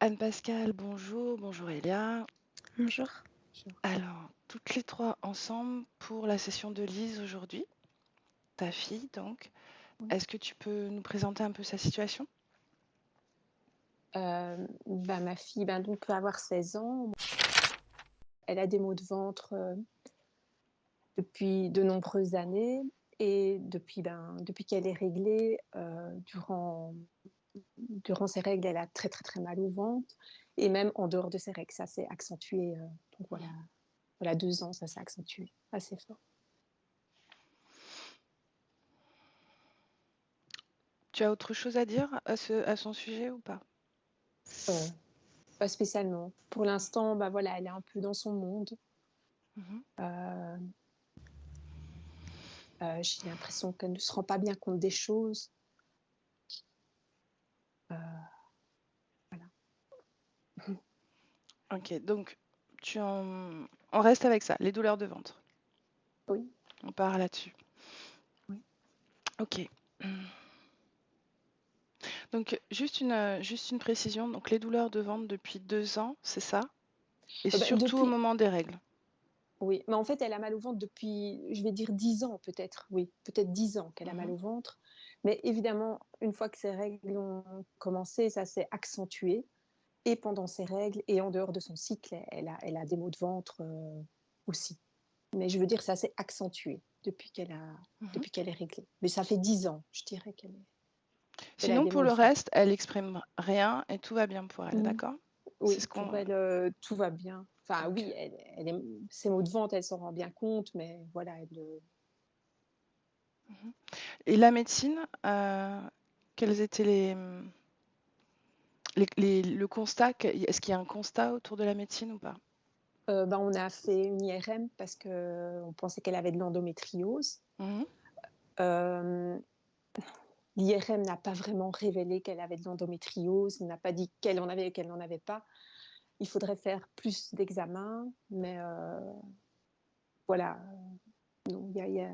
Anne-Pascale, bonjour, bonjour Elia. Bonjour. Alors, toutes les trois ensemble pour la session de Lise aujourd'hui, ta fille donc. Oui. Est-ce que tu peux nous présenter un peu sa situation? Ma fille donc, peut avoir 16 ans. Elle a des maux de ventre depuis de nombreuses années et depuis qu'elle est réglée, durant ses règles, elle a très très très mal au ventre et même en dehors de ses règles, ça s'est accentué. Donc voilà 2 ans, ça s'est accentué assez fort. Tu as autre chose à dire à son sujet ou pas? Euh, Pas spécialement. Pour l'instant, voilà, elle est un peu dans son monde. Mhm. Euh, j'ai l'impression qu'elle ne se rend pas bien compte des choses. Euh, voilà. Ok, donc on reste avec ça, les douleurs de ventre. Oui. On part là-dessus. Oui. Ok. Donc juste une précision, donc les douleurs de ventre depuis 2 ans, c'est ça? Et surtout au Depuis, moment des règles. oui, mais en fait, elle a mal au ventre depuis, je vais dire 10 ans peut-être, oui, peut-être 10 ans qu'elle a mal Mhm. au ventre. Mais évidemment, une fois que ses règles ont commencé, ça s'est accentué. Et pendant ses règles et en dehors de son cycle, elle a des maux de ventre aussi. Mais je veux dire, ça s'est accentué Mhm. depuis qu'elle est réglée. Mais ça fait 10 ans, je dirais qu'elle a Sinon, des pour maux le de ventre. reste, elle exprime rien et tout va bien pour elle, Mm. d'accord? C'est Oui, ce pour qu'on. elle, tout va bien. Enfin, Ok. oui, ses maux de ventre, elle s'en rend bien compte, mais voilà, Et la médecine, quels étaient le constat? Est-ce qu'il y a un constat autour de la médecine ou pas? on a fait une IRM parce qu'on pensait qu'elle avait de l'endométriose. Mhm. Euh, L'IRM n'a pas vraiment révélé qu'elle avait de l'endométriose, il n'a pas dit qu'elle en avait ou qu'elle n'en avait pas. Il faudrait faire plus d'examens, mais voilà, non, il y a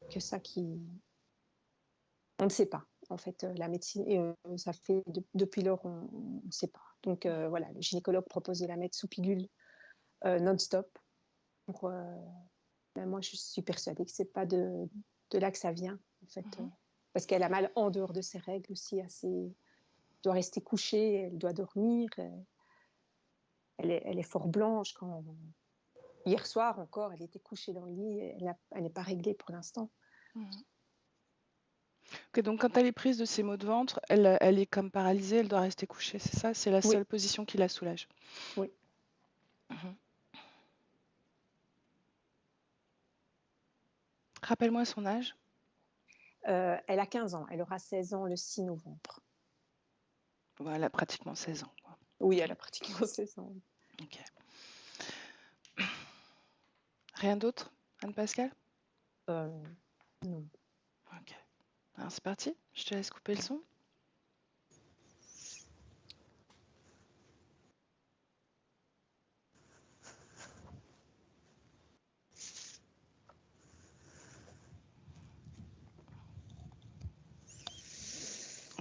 que ça qui. On ne sait pas, en fait, la médecine, et ça fait depuis lors, on ne sait pas. Donc voilà, le gynécologue propose de la mettre sous pilule non-stop. Pour, ben, moi, je suis persuadée que c'est pas de là que ça vient, en fait, Mhm. parce qu'elle a mal en dehors de ses règles aussi, elle doit rester couchée, elle doit dormir, elle est fort blanche. Hier soir encore, elle était couchée dans le lit, elle n'est pas réglée pour l'instant. Mhm. Ok, donc quand elle est prise de ses maux de ventre, elle est comme paralysée, elle doit rester couchée, c'est ça? C'est la Oui, seule position qui la soulage. oui. Mhm. Rappelle-moi son âge. Elle a 15 ans, elle aura 16 ans le 6 novembre. Ouais, elle a pratiquement 16 ans, quoi. Oui, Ok. elle a pratiquement 16 ans. Ok. Rien d'autre, Anne-Pascale? Euh, non. Ok. Alors c'est parti, je te laisse couper le son.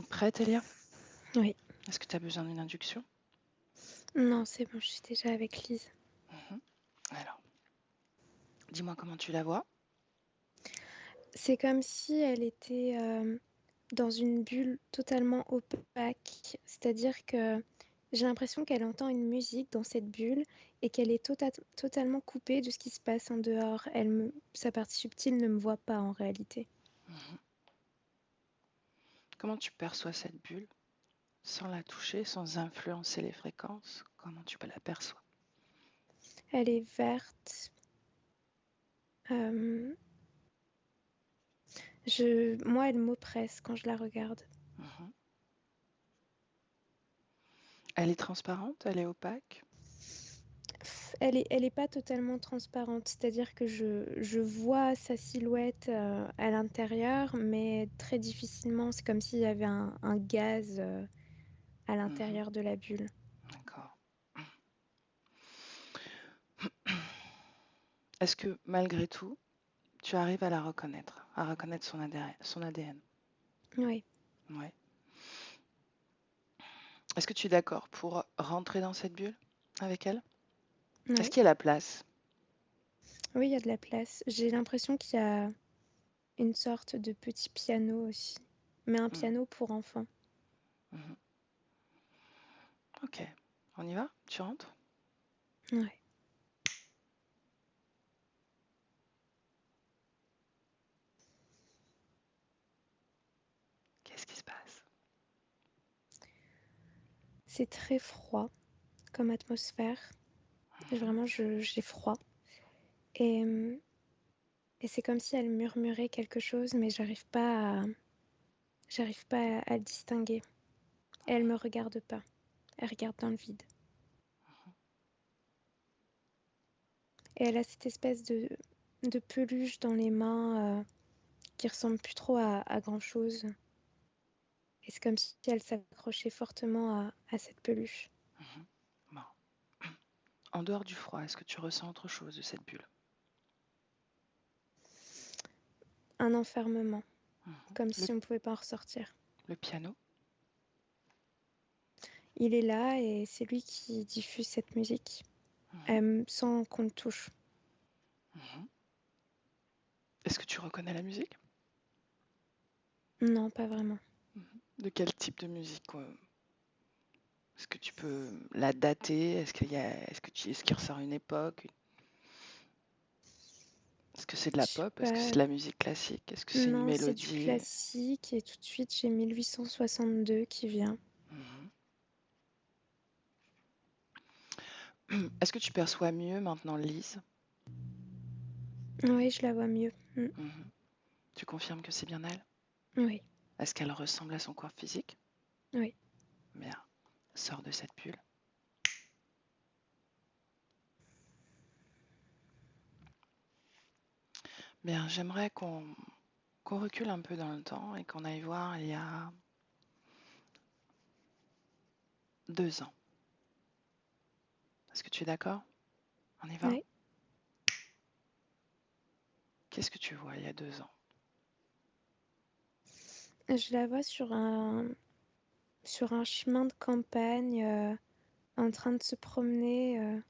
Prête, Elia? Oui. Est-ce que tu as besoin d'une induction? Non, c'est bon, je suis déjà avec Lise. Mhm. Alors, dis-moi comment tu la vois. C'est comme si elle était dans une bulle totalement opaque. C'est-à-dire que j'ai l'impression qu'elle entend une musique dans cette bulle et qu'elle est totalement coupée de ce qui se passe en dehors. Sa partie subtile ne me voit pas en réalité. Mhm. Comment tu perçois cette bulle? Sans la toucher, sans influencer les fréquences, comment tu peux l'aperçois? Elle est verte. euh, Moi, elle m'oppresse quand je la regarde. Mhm. Elle est transparente, elle est opaque. Elle est pas totalement transparente, c'est-à-dire que je vois sa silhouette à l'intérieur, mais très difficilement. C'est comme s'il y avait un gaz à Mhm. l'intérieur de la bulle. D'accord. Est-ce que malgré tout, tu arrives à la reconnaître, à reconnaître son ADN? Oui. Ouais. Est-ce que tu es d'accord pour rentrer dans cette bulle avec elle? Est-ce Oui, qu'il y a la place? oui, il y a de la place. J'ai l'impression qu'il y a une sorte de petit piano aussi, mais un Mhm, piano pour enfants. mhm. Ok, on y va? Tu rentres? Ouais. Qu'est-ce qui se passe? C'est très froid comme atmosphère. Vraiment, j'ai froid. Et, et c'est comme si elle murmurait quelque chose, mais j'arrive pas à le distinguer. Et elle me regarde pas. Elle regarde dans le vide. Et elle a cette espèce de peluche dans les mains qui ressemble plus trop à grand-chose. Et c'est comme si elle s'accrochait fortement à cette peluche. Mhm. Bon. En dehors du froid, est-ce que tu ressens autre chose de cette bulle? Un enfermement, Mhm. comme Le, si on pouvait pas en ressortir. le piano? Il est là et c'est lui qui diffuse cette musique Mhm, sans qu'on le touche. mhm. Est-ce que tu reconnais la musique? Non, pas vraiment. Mhm. De quel type de musique? Est-ce que tu peux la dater? Est-ce qu'il ressort une époque? Est-ce que c'est de Je la sais pop? Est-ce que c'est pas. de la musique classique? Est-ce que c'est une Non, c'est du mélodie? classique et tout de suite j'ai 1862 qui vient. Mhm. Est-ce que tu perçois mieux maintenant Lise? Oui, je la vois mieux. Mhm. Tu confirmes que c'est bien elle? Oui, Est-ce qu'elle ressemble à son corps physique? oui. Bien. Sors de cette bulle. Bien, j'aimerais qu'on recule un peu dans le temps et qu'on aille voir il y a 2 ans. Est-ce que tu es d'accord? On y va? Oui. Qu'est-ce que tu vois il y a 2 ans? Je la vois sur un chemin de campagne en train de se promener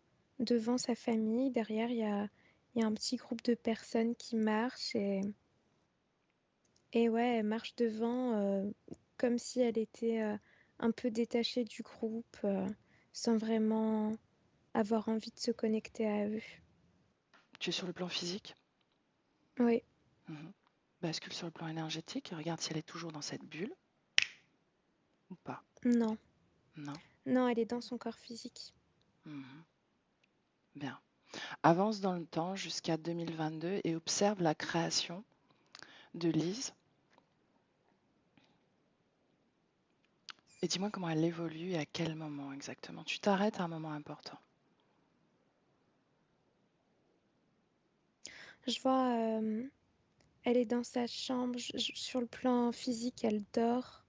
devant sa famille. Derrière, il y a un petit groupe de personnes qui marchent et ouais, elle marche devant comme si elle était un peu détachée du groupe sans vraiment avoir envie de se connecter à eux. Tu es sur le plan physique? Oui, Mhm. Bascule sur le plan énergétique et regarde si elle est toujours dans cette bulle ou pas. non, Non? non, elle est dans son corps physique. Mhm. Bien. Avance dans le temps jusqu'à 2022 et observe la création de Lise. Et dis-moi comment elle évolue et à quel moment exactement. Tu t'arrêtes à un moment important. Je vois, elle est dans sa chambre, sur le plan physique, elle dort.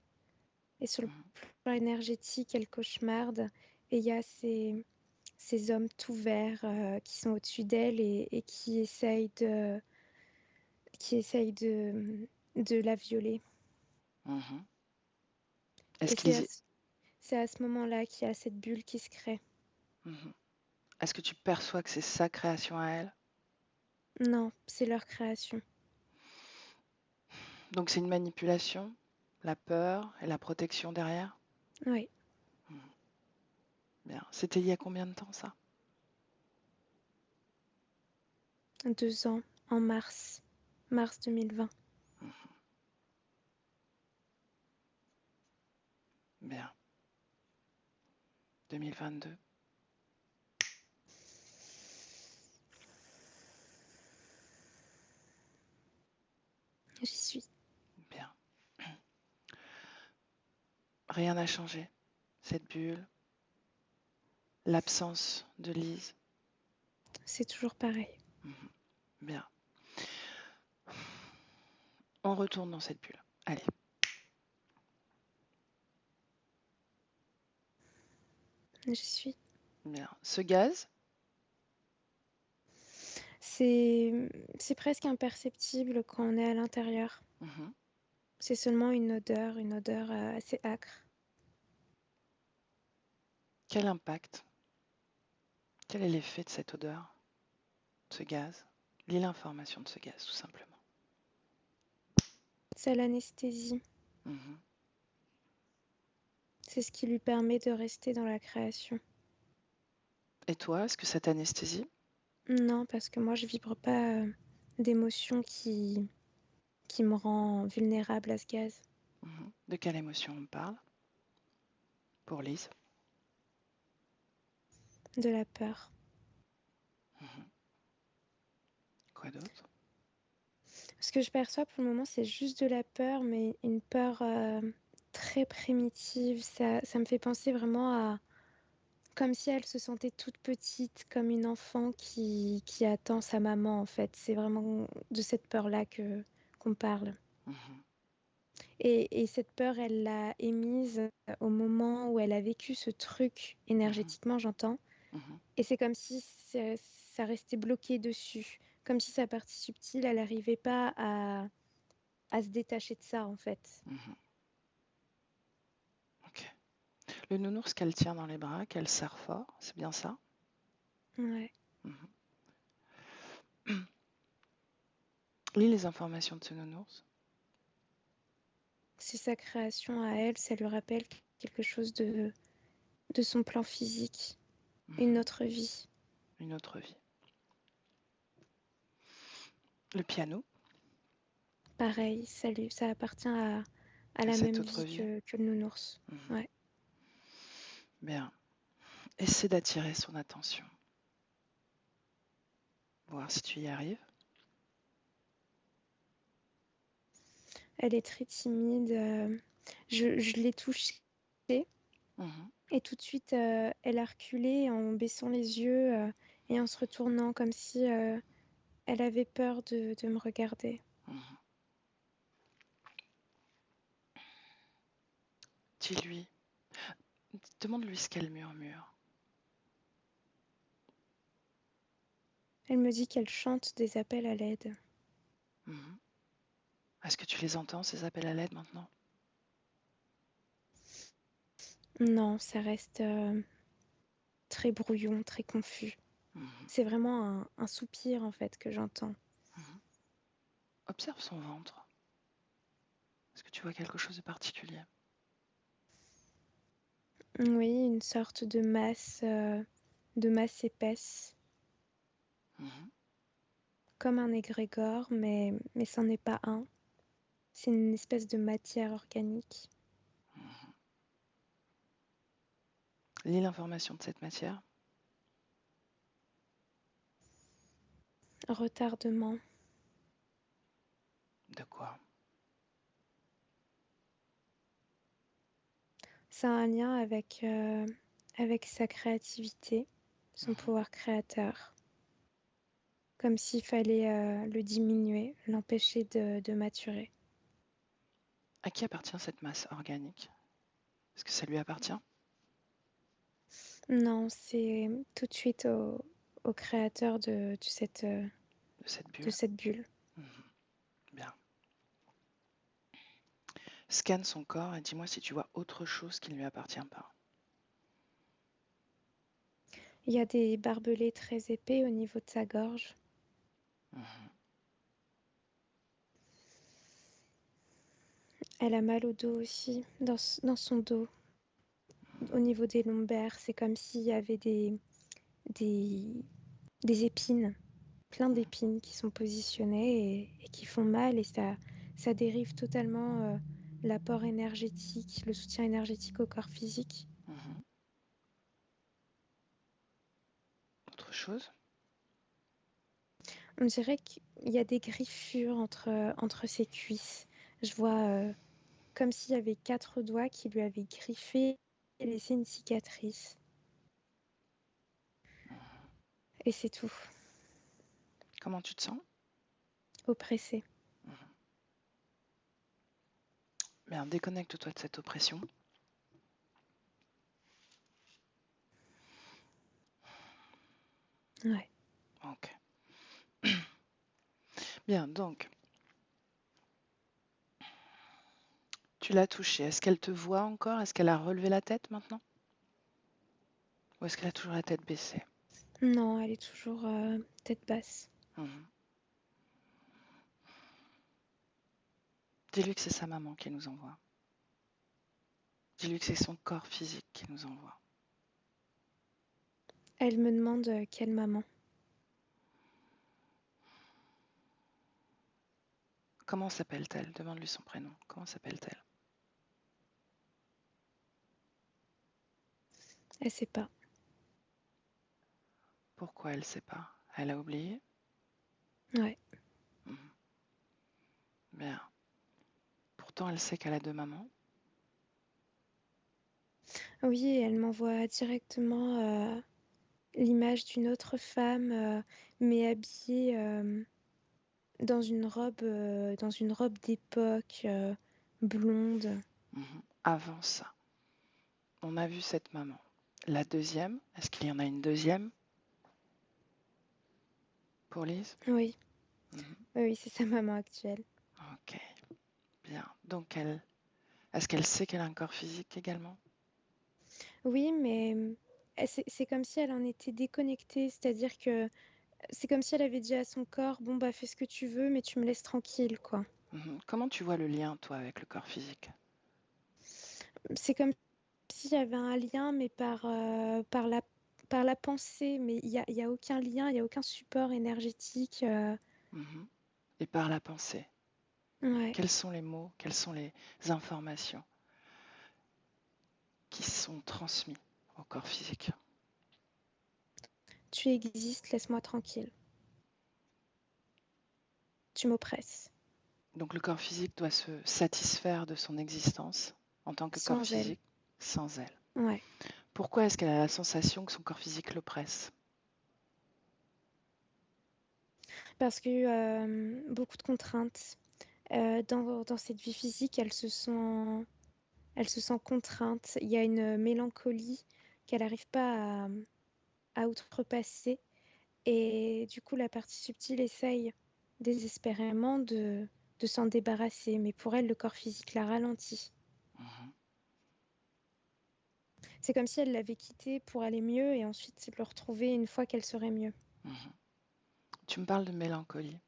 Et sur le Mhm. plan énergétique, elle cauchemarde. Et il y a ces hommes tout verts qui sont au-dessus d'elle et qui essayent de la violer. Mhm. Est-ce Et qu'ils... c'est à ce moment-là qu'il y a cette bulle qui se crée. Mhm. Est-ce que tu perçois que c'est sa création à elle? Non, c'est leur création. Donc c'est une manipulation, la peur et la protection derrière? Oui, Mhm. Bien. C'était il y a combien de temps ça? 2 ans, en mars 2020. Mhm. Bien. 2022. J'y suis. Bien. Rien n'a changé. Cette bulle, l'absence de Lise. C'est toujours pareil. Mhm. Bien. On retourne dans cette bulle. Allez. J'y suis. Bien. Ce gaz, C'est, c'est presque imperceptible quand on est à l'intérieur. mhm, C'est seulement une odeur assez âcre. Quel impact? Quel est l'effet de cette odeur, de ce gaz? Lis l'information de ce gaz, tout simplement. C'est l'anesthésie. Mhm. C'est ce qui lui permet de rester dans la création. Et toi, est-ce que ça t'anesthésie? Non, parce que moi, je vibre pas d'émotion qui me rend vulnérable à ce gaz. Mhm. De quelle émotion on parle pour Lise? De la peur. Mhm. Quoi d'autre? Ce que je perçois pour le moment, c'est juste de la peur, mais une peur très primitive. Ça me fait penser vraiment à comme si elle se sentait toute petite, comme une enfant qui attend sa maman, en fait. C'est vraiment de cette peur-là qu'on parle. Mhm. Et cette peur, elle l'a émise au moment où elle a vécu ce truc énergétiquement, j'entends. Mhm. Et c'est comme si ça restait bloqué dessus. Comme si sa partie subtile, elle n'arrivait pas à se détacher de ça, en fait. Mhm. Ok. Le nounours qu'elle tient dans les bras, qu'elle serre fort, c'est bien ça? Ouais. Mhm. Lis les informations de ce nounours. C'est sa création à elle, ça lui rappelle quelque chose de son plan physique, une Mhm. autre vie. Une autre vie. Le piano, Pareil, ça appartient à la cette même autre vie vie. que le nounours. Mhm. Ouais. Bien. Essaie d'attirer son attention. Voir si tu y arrives. Elle est très timide. Je l'ai touchée Mhm. et tout de suite, elle a reculé en baissant les yeux et en se retournant comme si elle avait peur de me regarder. Mhm. Dis-lui. Demande-lui ce qu'elle murmure. Elle me dit qu'elle chante des appels à l'aide. Mhm. Est-ce que tu les entends, ces appels à l'aide maintenant? Non, ça reste très brouillon, très confus. Mhm. C'est vraiment un soupir en fait que j'entends. Mhm. Observe son ventre. Est-ce que tu vois quelque chose de particulier? Oui, une sorte de masse épaisse, Mhm. comme un égrégore, mais c'en est pas un. C'est une espèce de matière organique. Mhm. Lis l'information de cette matière. Retardement. De quoi? Ça a un lien avec sa créativité, son Mhm. pouvoir créateur. Comme s'il fallait le diminuer, l'empêcher de maturer. À qui appartient cette masse organique? Est-ce que ça lui appartient? Non, c'est tout de suite au créateur de De cette de bulle? cette bulle. Mhm. Bien. Scanne son corps et dis-moi si tu vois autre chose qui ne lui appartient pas. Il y a des barbelés très épais au niveau de sa gorge. Mhm. Elle a mal au dos aussi, dans son dos, au niveau des lombaires. C'est comme s'il y avait des, des épines, plein Mhm. d'épines qui sont positionnées et qui font mal. Et ça dérive totalement l'apport énergétique, le soutien énergétique au corps physique. Mhm. Autre chose? On dirait qu'il y a des griffures entre ses cuisses. Je vois comme s'il y avait 4 doigts qui lui avaient griffé et laissé une cicatrice. Mhm. Et c'est tout. Comment tu te sens? Oppressée. Mhm. Bien, déconnecte-toi de cette oppression. Ouais. Ok. Bien, donc, tu l'as touchée. Est-ce qu'elle te voit encore? Est-ce qu'elle a relevé la tête maintenant? Ou est-ce qu'elle a toujours la tête baissée? Non, elle est toujours tête basse. Mhm. Dis-lui que c'est sa maman qui nous envoie. Dis-lui que c'est son corps physique qui nous envoie. Elle me demande quelle maman. Comment s'appelle-t-elle? Demande-lui son prénom. Comment s'appelle-t-elle? Elle sait pas. Pourquoi elle ne sait pas? Elle a oublié? Ouais. Mhm. Bien. Pourtant, elle sait qu'elle a deux mamans. Oui, elle m'envoie directement l'image d'une autre femme, mais habillée dans une robe d'époque, blonde. Mhm. Avant ça, on a vu cette maman. La deuxième, est-ce qu'il y en a une deuxième pour Lise? Oui, Mhm. oui, c'est sa maman actuelle. Ok, bien. Donc, est-ce qu'elle sait qu'elle a un corps physique également? Oui, mais c'est comme si elle en était déconnectée, c'est-à-dire que c'est comme si elle avait dit à son corps, bon bah fais ce que tu veux, mais tu me laisses tranquille, quoi. Mhm. Comment tu vois le lien, toi, avec le corps physique? C'est comme s'il y avait un lien, mais par la pensée, mais il y a aucun lien, il y a aucun support énergétique. Mhm. Et par la pensée, Ouais. quels sont les mots, quelles sont les informations qui sont transmises au corps physique? Tu existes, laisse-moi tranquille. Tu m'oppresses. Donc le corps physique doit se satisfaire de son existence en tant que corps Sans elle. physique sans elle. Ouais. Pourquoi est-ce qu'elle a la sensation que son corps physique l'oppresse? Parce que beaucoup de contraintes. Dans cette vie physique, elle se sent contrainte. Il y a une mélancolie qu'elle n'arrive pas à outrepasser. Et du coup, la partie subtile essaye désespérément de s'en débarrasser. Mais pour elle, le corps physique la ralentit. Mhm. C'est comme si elle l'avait quitté pour aller mieux et ensuite le retrouver une fois qu'elle serait mieux. Mhm. Tu me parles de mélancolie.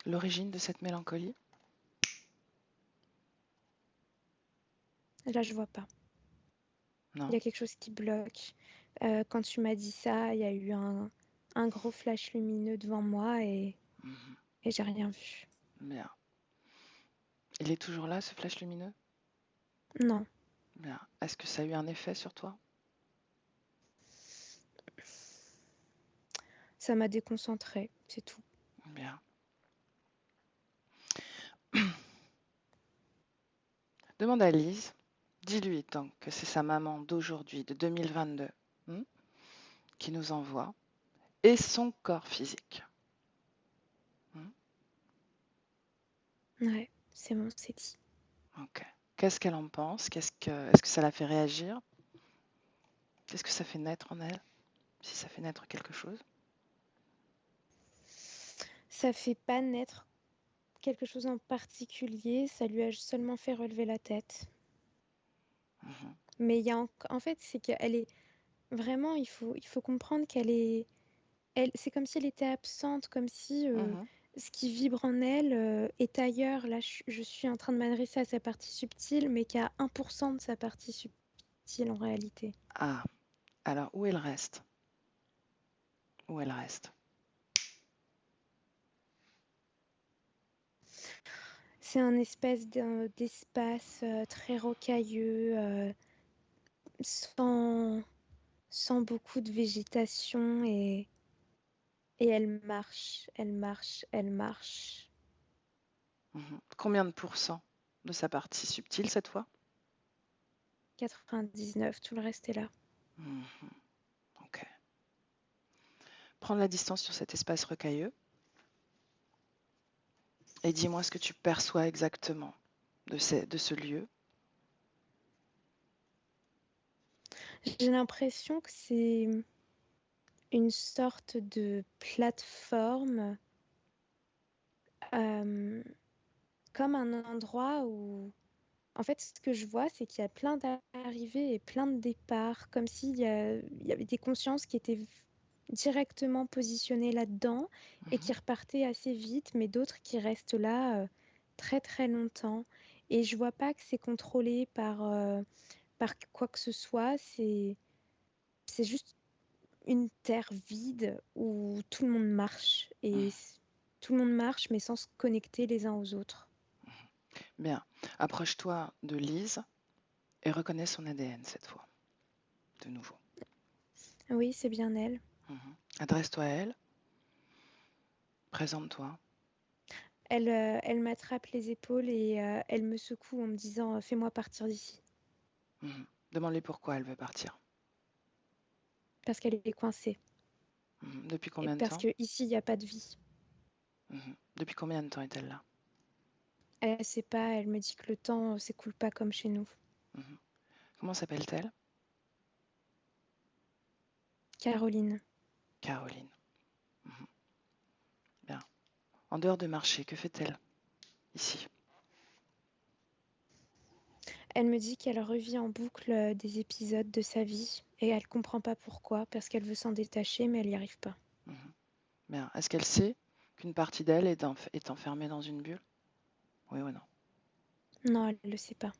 L'origine de cette mélancolie? Là, je vois pas. Il y Non? a quelque chose qui bloque. Quand tu m'as dit ça, il y a eu un gros flash lumineux devant moi Mhm. et j'ai rien vu. Bien. Il est toujours là, ce flash lumineux? Non, Bien. Est-ce que ça a eu un effet sur toi? ça m'a déconcentrée, c'est tout. Bien. Demande à Lise, dis-lui donc que c'est sa maman d'aujourd'hui, de 2022, qui nous envoie, et son corps physique. Ouais, c'est bon, c'est dit. Ok. Qu'est-ce qu'elle en pense? Est-ce que ça la fait réagir? Qu'est-ce que ça fait naître en elle? Si ça fait naître quelque chose? Ça fait pas naître quelque chose en particulier, ça lui a seulement fait relever la tête. Mhm. Mais il y a en fait, c'est qu'elle est vraiment, il faut comprendre c'est comme si elle était absente, comme si Mhm. ce qui vibre en elle est ailleurs. Là, je suis en train de m'adresser à sa partie subtile, mais qu'à 1% de sa partie subtile en réalité. Ah, alors où elle reste? Où elle reste? C'est un espèce d'espace très rocailleux, sans, sans beaucoup de végétation et elle marche, elle marche, elle marche. Mhm. Combien de pourcents de sa partie subtile cette fois? 99, tout le reste est là. Mhm. Ok. Prends la distance sur cet espace rocailleux et dis-moi ce que tu perçois exactement de ce lieu. J'ai l'impression que c'est une sorte de plateforme, comme un endroit où En fait, ce que je vois, c'est qu'il y a plein d'arrivées et plein de départs, comme s'il y avait des consciences qui étaient directement positionnées là-dedans et qui repartaient assez vite, mais d'autres qui restent là très très longtemps. Et je vois pas que c'est contrôlé par quoi que ce soit. C'est juste une terre vide où tout le monde marche. Et tout le monde marche, mais sans se connecter les uns aux autres. Bien. Approche-toi de Lise et reconnais son ADN cette fois, de nouveau. Oui, c'est bien elle. Adresse-toi à elle. Présente-toi. Elle m'attrape les épaules et elle me secoue en me disant fais-moi partir d'ici. Demande-lui pourquoi elle veut partir. Parce qu'elle est coincée. Depuis Et combien de parce temps? qu'ici, il n'y a pas de vie. Depuis combien de temps est-elle là? Elle ne sait pas, elle me dit que le temps s'écoule pas comme chez nous. Comment s'appelle-t-elle? Caroline. Caroline. Bien. En dehors de marché, que fait-elle ici? Elle me dit qu'elle revit en boucle des épisodes de sa vie et elle comprend pas pourquoi, parce qu'elle veut s'en détacher, mais elle n'y arrive pas. Bien. Est-ce qu'elle sait qu'une partie d'elle est enfermée dans une bulle? Oui ou non? Non, elle ne le sait pas.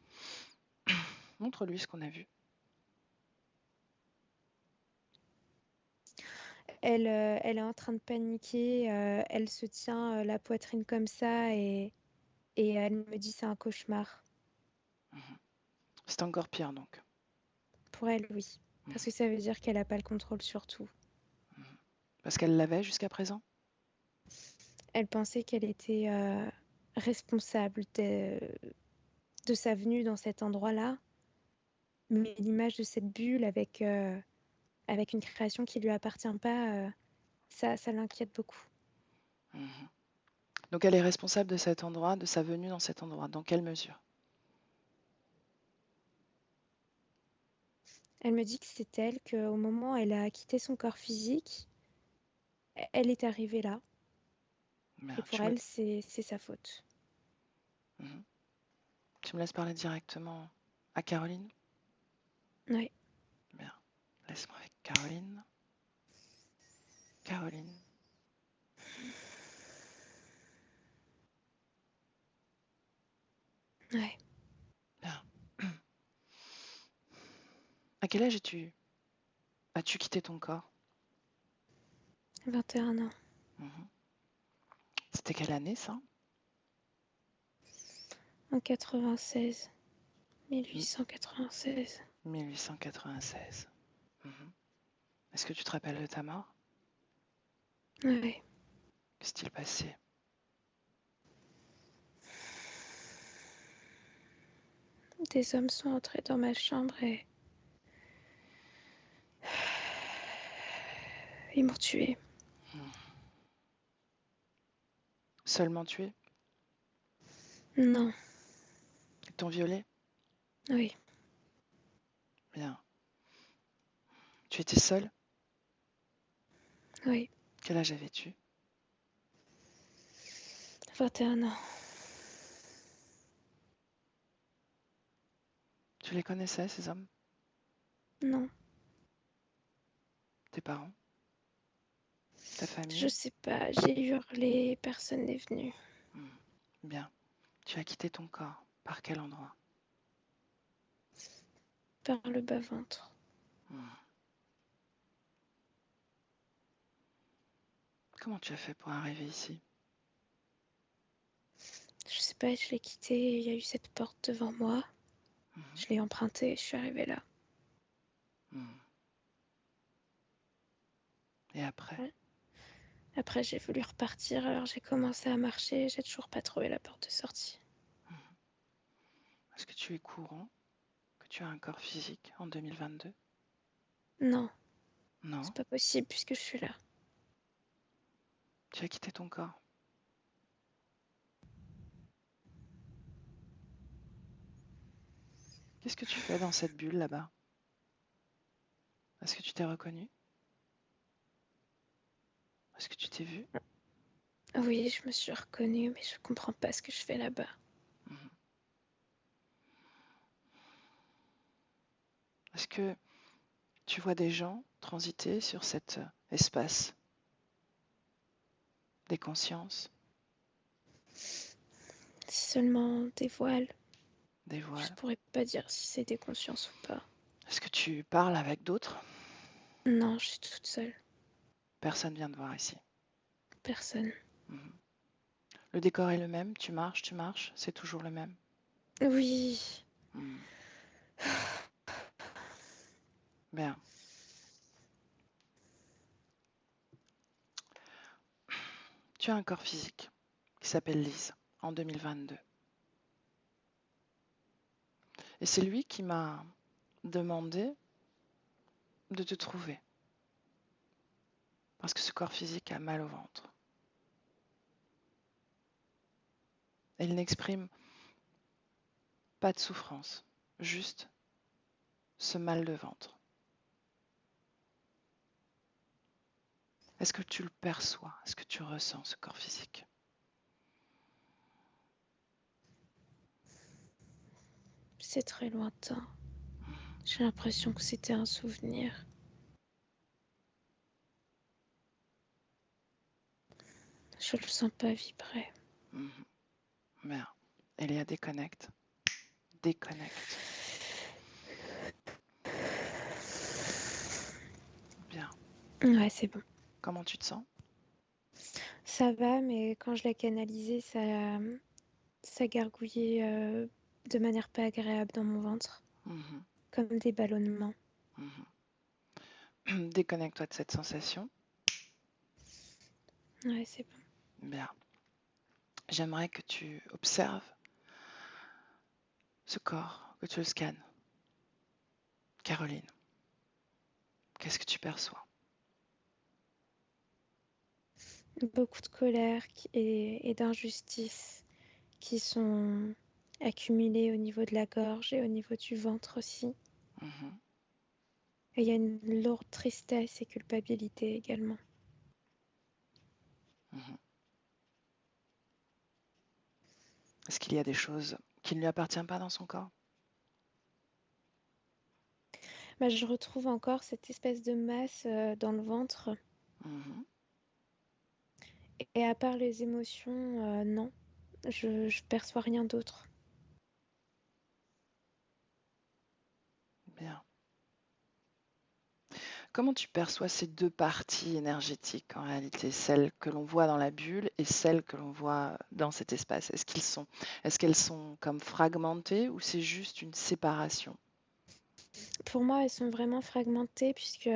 Montre-lui ce qu'on a vu. Elle est en train de paniquer, elle se tient la poitrine comme ça et elle me dit c'est un cauchemar. C'est encore pire donc. Pour elle, oui. Parce que ça veut dire qu'elle n'a pas le contrôle sur tout. Parce qu'elle l'avait jusqu'à présent? Elle pensait qu'elle était responsable de sa venue dans cet endroit-là. Mais l'image de cette bulle avec une création qui ne lui appartient pas, ça l'inquiète beaucoup. Donc elle est responsable de cet endroit, de sa venue dans cet endroit. Dans quelle mesure? Elle me dit que c'est elle, qu'au moment où elle a quitté son corps physique, elle est arrivée là. Bien, Et pour elle, c'est sa faute. Tu me laisses parler directement à Caroline? Oui. Bien. Laisse-moi avec Caroline. Caroline. Ouais. Bien. À quel âge as-tu quitté ton corps? 21 ans. C'était quelle année ça? En 96. 1896. 1896. Est-ce que tu te rappelles de ta mort? Ouais. Que s'est-il passé? Des hommes sont entrés dans ma chambre et ils m'ont tuée. Seulement tué? Non. Ils t'ont violé? Oui. Bien. Tu étais seule? Oui. Quel âge avais-tu? 21 ans. Tu les connaissais, ces hommes? Non. Tes parents? Ta famille? Je sais pas, j'ai hurlé, personne n'est venu. Bien. Tu as quitté ton corps. Par quel endroit? Par le bas-ventre. Comment tu as fait pour arriver ici? Je sais pas, je l'ai quitté, il y a eu cette porte devant moi. Je l'ai empruntée et je suis arrivée là. Et après? Ouais. Après, j'ai voulu repartir, alors j'ai commencé à marcher et j'ai toujours pas trouvé la porte de sortie. Est-ce que tu es courant que tu as un corps physique en 2022? Non, Non. c'est pas possible puisque je suis là. Tu as quitté ton corps. Qu'est-ce que tu fais dans cette bulle là-bas? Est-ce que tu t'es reconnu? Est-ce que tu t'es vu? Oui, je me suis reconnue, mais je comprends pas ce que je fais là-bas. Est-ce que tu vois des gens transiter sur cet espace des consciences, C'est seulement des voiles. des Je voiles? pourrais pas dire si c'est des consciences ou pas. Est-ce que tu parles avec d'autres? Non, je suis toute seule. Personne vient te voir ici. Personne. Mhm. Le décor est le même, tu marches, c'est toujours le même. Oui. Mhm. Bien. Tu as un corps physique qui s'appelle Lise en 2022. Et c'est lui qui m'a demandé de te trouver. Parce que ce corps physique a mal au ventre. Et il n'exprime pas de souffrance, juste ce mal de ventre. Est-ce que tu le perçois? Est-ce que tu ressens ce corps physique? C'est très lointain. Mhm. J'ai l'impression que c'était un souvenir. Je le sens pas vibrer. Mhm. Bien. Elia, déconnecte. Déconnecte. Bien. Ouais, c'est bon. Comment tu te sens? Ça va, mais quand je l'ai canalisé, ça gargouillait de manière pas agréable dans mon ventre, Mhm. comme des ballonnements. Mhm. Déconnecte-toi de cette sensation. Ouais, c'est bon. Bien. J'aimerais que tu observes ce corps, que tu le scannes. Caroline, qu'est-ce que tu perçois? Beaucoup de colère et d'injustice qui sont accumulées au niveau de la gorge et au niveau du ventre aussi. Mhm. Et il y a une lourde tristesse et culpabilité également. Mhm. Est-ce qu'il y a des choses qui ne lui appartiennent pas dans son corps? Bah, je retrouve encore cette espèce de masse dans le ventre. Mhm. Et à part les émotions, non, je perçois rien d'autre. Bien. Comment tu perçois ces deux parties énergétiques en réalité, celles que l'on voit dans la bulle et celles que l'on voit dans cet espace? Est-ce qu'elles sont comme fragmentées ou c'est juste une séparation? Pour moi, elles sont vraiment fragmentées puisque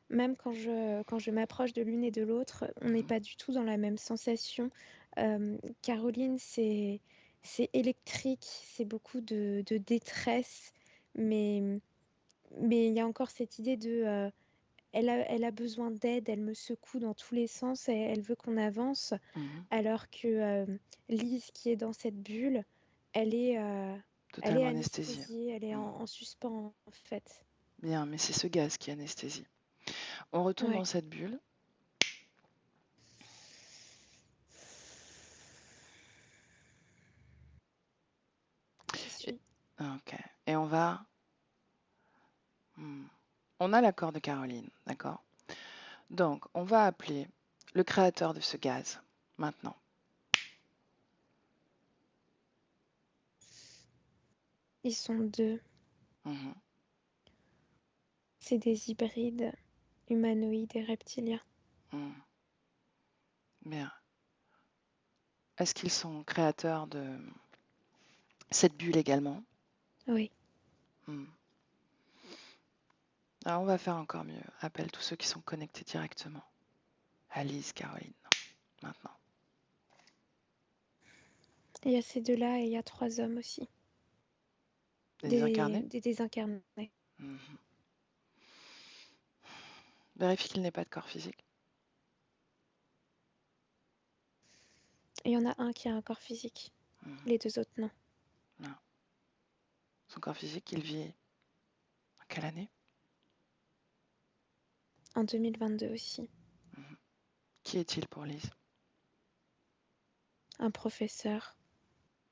même quand je m'approche de l'une et de l'autre, on n'est Mhm. pas du tout dans la même sensation. Caroline, c'est électrique, c'est beaucoup de détresse, mais il y a encore cette idée de elle a besoin d'aide, elle me secoue dans tous les sens, et elle veut qu'on avance, Mhm. alors que Lise, qui est dans cette bulle, elle est, euh, elle est Totalement anesthésiée. anesthésiée, elle est Mhm. en suspens en fait. Bien, mais c'est ce gaz qui anesthésie. On retourne Ouais. dans cette bulle. J'y Et, suis. ok. Et on va. On a l'accord de Caroline, d'accord? Donc, on va appeler le créateur de ce gaz maintenant. Ils sont deux. Mhm. C'est des hybrides humanoïdes et reptiliens. Mhm. Bien. Est-ce qu'ils sont créateurs de cette bulle également? Oui. Mhm. Alors, on va faire encore mieux. Appelle tous ceux qui sont connectés directement. Alice, Caroline, maintenant. Il y a ces deux-là et il y a 3 hommes aussi. Les incarnés? Des désincarnés. Mhm. Vérifie qu'il n'ait pas de corps physique. Il y en a un qui a un corps physique. Mhm. Les deux autres, non. Non. Son corps physique, il vit en quelle année? En 2022 aussi. Mhm. Qui est-il pour Lise? Un professeur.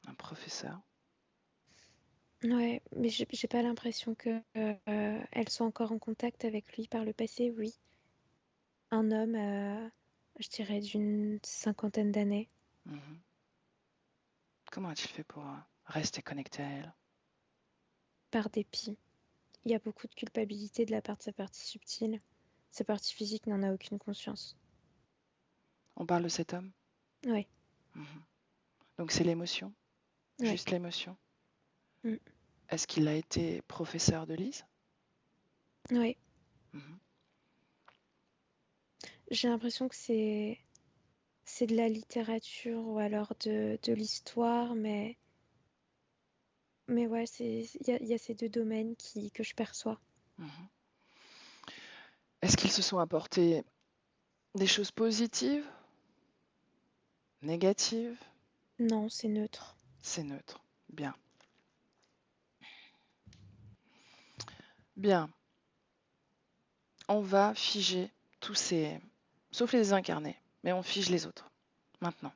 Un professeur? Ouais, mais j'ai pas l'impression que elle soit encore en contact avec lui par le passé, oui. Un homme, je dirais d'une cinquantaine d'années. Mhm. Comment a-t-il fait pour rester connecté à elle? Par dépit. Il y a beaucoup de culpabilité de la part de sa partie subtile. Sa partie physique n'en a aucune conscience. On parle de cet homme? Ouais, Mhm. Donc c'est l'émotion? ouais. Juste l'émotion? Mm. Est-ce qu'il a été professeur de Lise? Ouais. Mhm. J'ai l'impression que c'est de la littérature ou alors de l'histoire, mais ouais, il y a ces deux domaines que je perçois. Mhm. Est-ce qu'ils se sont apportés des choses positives, négatives? Non, c'est neutre. C'est neutre. Bien. Bien. On va figer tous ces... Sauf les incarnés, mais on fige les autres. Maintenant.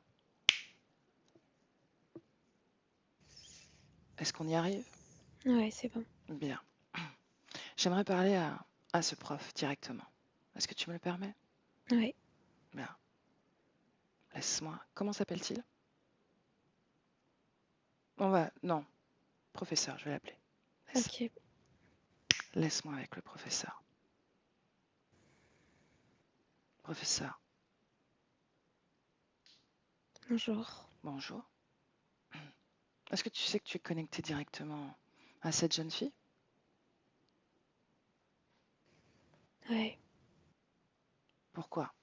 Est-ce qu'on y arrive? Ouais, c'est bon. Bien. J'aimerais parler à ce prof directement. Est-ce que tu me le permets? Ouais, Bien. Laisse-moi. Comment s'appelle-t-il? On va. Non. Professeur, je vais l'appeler. ok. Laisse-moi avec le professeur. Professeur, Bonjour. bonjour. Est-ce que tu sais que tu es connecté directement à cette jeune fille? Ouais, Pourquoi?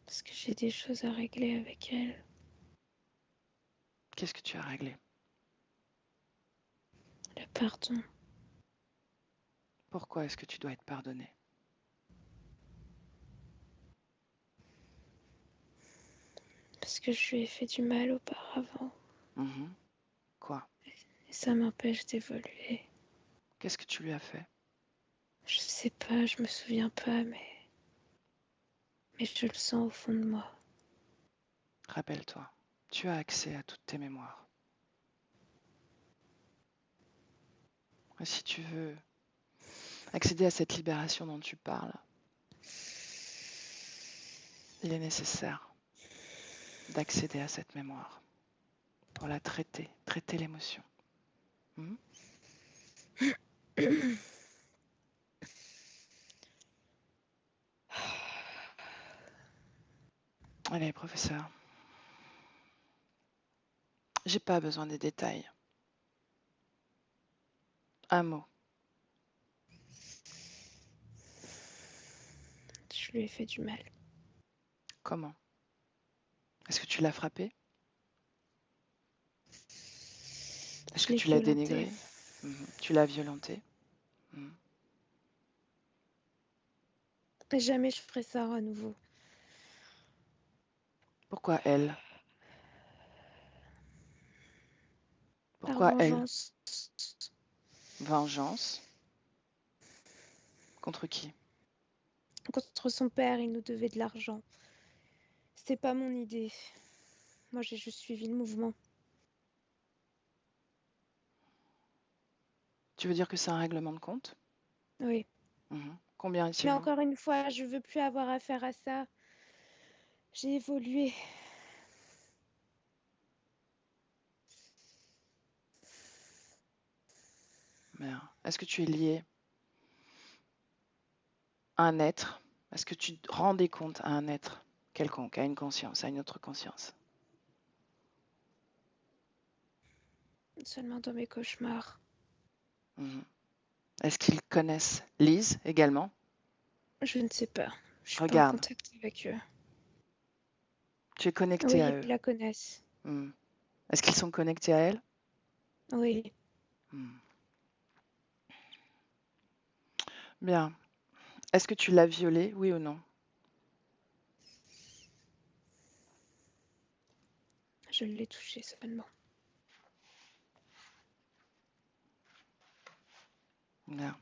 parce que j'ai des choses à régler avec elle. Qu'est-ce que tu as réglé? Le pardon. Pourquoi est-ce que tu dois être pardonné? Parce que je lui ai fait du mal auparavant. Mhm. Quoi? Et ça m'empêche d'évoluer. Qu'est-ce que tu lui as fait? Je sais pas, je me souviens pas, mais je le sens au fond de moi. Rappelle-toi, tu as accès à toutes tes mémoires. Et si tu veux accéder à cette libération dont tu parles, il est nécessaire d'accéder à cette mémoire pour la traiter, traiter l'émotion. Hmm. Allez, professeur, j'ai pas besoin des détails. Un mot. Je lui ai fait du mal. Comment? Est-ce que tu l'as frappé? Est-ce Je que l'ai tu l'as violenté. dénigré? Tu l'as violenté? Mhm. Et jamais je ferai ça à nouveau. Pourquoi elle? Par Pourquoi elle? vengeance. Vengeance? Contre qui? Contre son père, il nous devait de l'argent. C'était pas mon idée. Moi, j'ai juste suivi le mouvement. Tu veux dire que c'est un règlement de compte? Oui. Combien Mais étiez-vous? encore une fois, je veux plus avoir affaire à ça. J'ai évolué. Bien. Est-ce que tu es lié à un être? Est-ce que tu te rendais compte à un être quelconque, à une conscience, à une autre conscience? Seulement dans mes cauchemars. Mhm. Est-ce qu'ils connaissent Lise également? Je ne sais pas. Je suis pas en Regarde, contact avec eux. tu es connecté à Oui, eux. ils la connaissent. Mhm. Est-ce qu'ils sont connectés à elle? Oui. Mhm. Bien. Est-ce que tu l'as violée, oui ou non? Je l'ai touché seulement. Bien.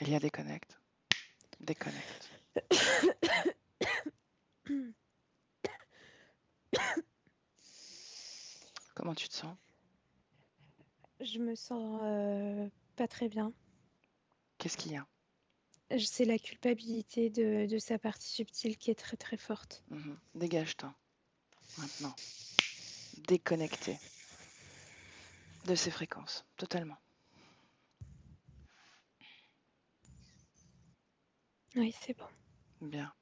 Il y a des connects. Déconnecte. Comment tu te sens? Je me sens pas très bien. Qu'est-ce qu'il y a? C'est la culpabilité de sa partie subtile qui est très très forte. Dégage-toi, maintenant. Déconnecté de ces fréquences, totalement. Oui, c'est bon. Bien.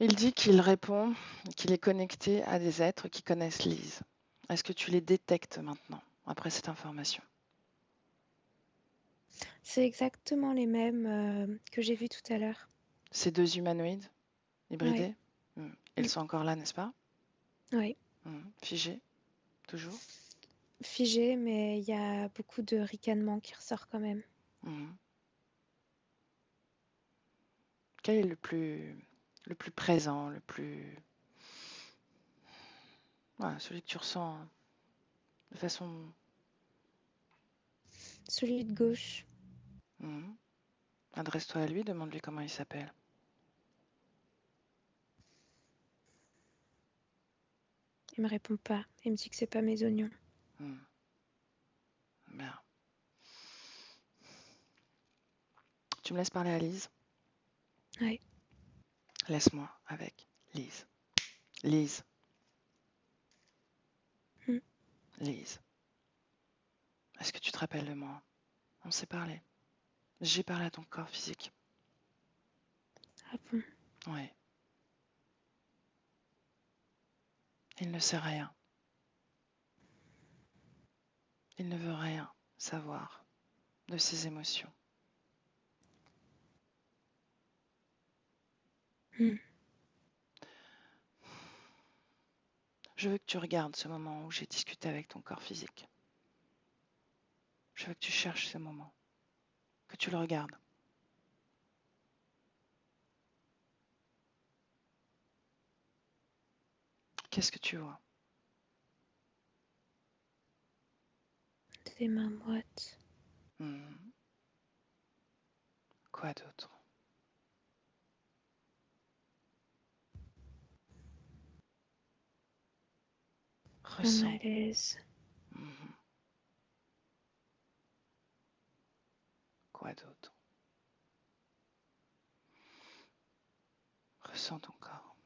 Il dit qu'il répond, qu'il est connecté à des êtres qui connaissent Lise. Est-ce que tu les détectes maintenant, après cette information? C'est exactement les mêmes que j'ai vus tout à l'heure. Ces deux humanoïdes hybridés? Ils Mm. sont encore là, n'est-ce pas? Oui. Figés, toujours? Figé, mais il y a beaucoup de ricanements qui ressortent quand même. Quel est le plus présent, voilà, celui que tu ressens de façon... Celui de gauche. Adresse-toi à lui, demande-lui comment il s'appelle. Il me répond pas. Il me dit que c'est pas mes oignons. Bien. Tu me laisses parler à Lise? Oui. Laisse-moi avec Lise. Lise. Lise. Est-ce que tu te rappelles de moi? On s'est parlé. J'ai parlé à ton corps physique. Ah bon? Oui. Il ne sait rien. Il ne veut rien savoir de ses émotions. Je veux que tu regardes ce moment où j'ai discuté avec ton corps physique. Je veux que tu cherches ce moment, que tu le regardes. Qu'est-ce que tu vois? Des mains moites. Quoi d'autre? Un Ressens. malaise. Quoi d'autre? Ressens ton corps.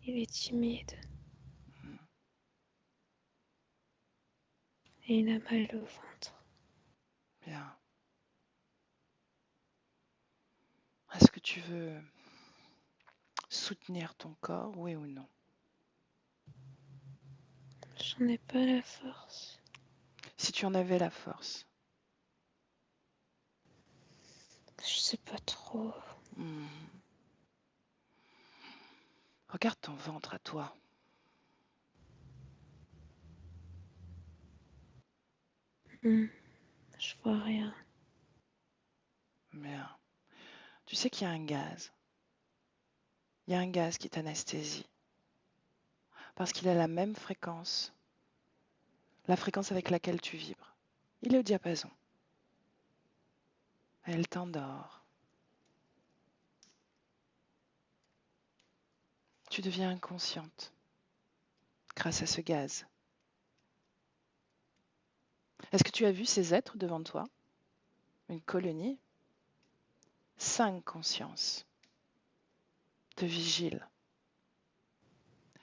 Il est timide. Et il a mal au ventre. Bien. Est-ce que tu veux soutenir ton corps, oui ou non? J'en ai pas la force. Si tu en avais la force. Je sais pas trop. Regarde ton ventre à toi. Je vois rien. Bien. Tu sais qu'il y a un gaz. Il y a un gaz qui t'anesthésie. Parce qu'il a la même fréquence. La fréquence avec laquelle tu vibres. Il est au diapason. Elle t'endort. Tu deviens inconsciente grâce à ce gaz. Est-ce que tu as vu ces êtres devant toi? Une colonie? 5 consciences te vigilent.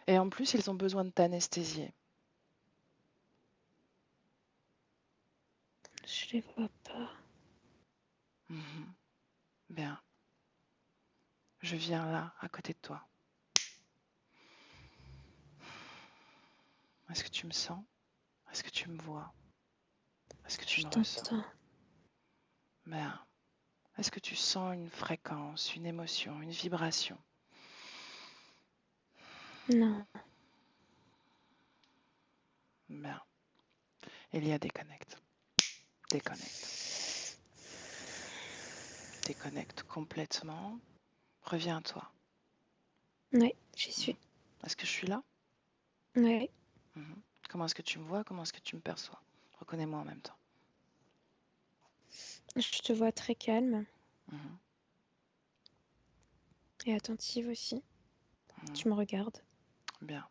Et en plus, ils ont besoin de t'anesthésier. Je les vois pas. Bien. Je viens là, à côté de toi. Est-ce que tu me sens? Est-ce que tu me vois? Est-ce que tu me ressens? Bien. Est-ce que tu sens une fréquence, une émotion, une vibration? Non. Bien. Il y a déconnecte. Déconnecte. Déconnecte complètement. Reviens à toi. Oui, j'y suis. Est-ce que je suis là? Oui. Comment est-ce que tu me vois? Comment est-ce que tu me perçois? Reconnais-moi en même temps. Je te vois très calme. Et attentive aussi. Tu me regardes. Bien.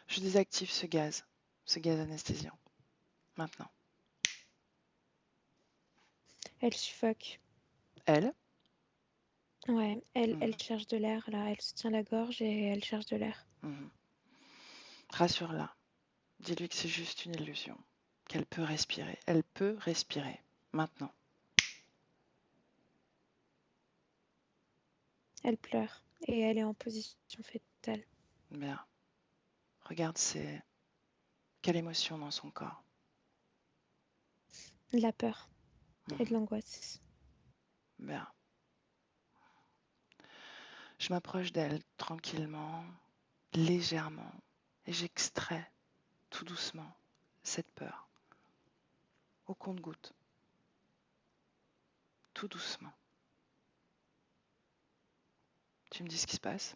Je désactive ce gaz anesthésiant. Maintenant. Elle suffoque. Elle, Ouais, elle Mhm. cherche de l'air, là. Elle se tient la gorge et elle cherche de l'air. Rassure-la. Dis-lui que c'est juste une illusion. Qu'elle peut respirer. Elle peut respirer. Maintenant. Elle pleure et elle est en position fétale. Bien. Regarde, quelle émotion dans son corps. De la peur et de Mhm. l'angoisse. Bien. Je m'approche d'elle tranquillement, légèrement, et j'extrais tout doucement cette peur, au compte-gouttes, tout doucement. Tu me dis ce qui se passe?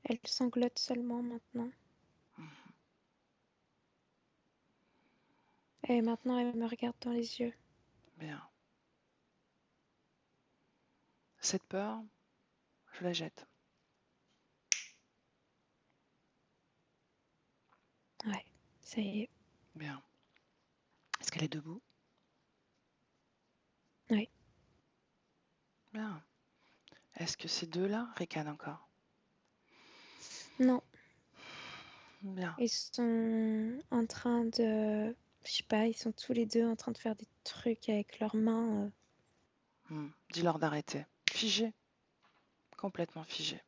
Elle sanglote seulement maintenant. Et maintenant, elle me regarde dans les yeux. Bien. Cette peur, je la jette. Ouais, ça y est. Bien. Est-ce qu'elle est debout? Oui. Bien. Est-ce que ces deux-là ricanent encore? Non, Bien. ils sont en train de... Je sais pas, ils sont tous les deux en train de faire des trucs avec leurs mains. Dis-leur d'arrêter. Figé. Complètement figé.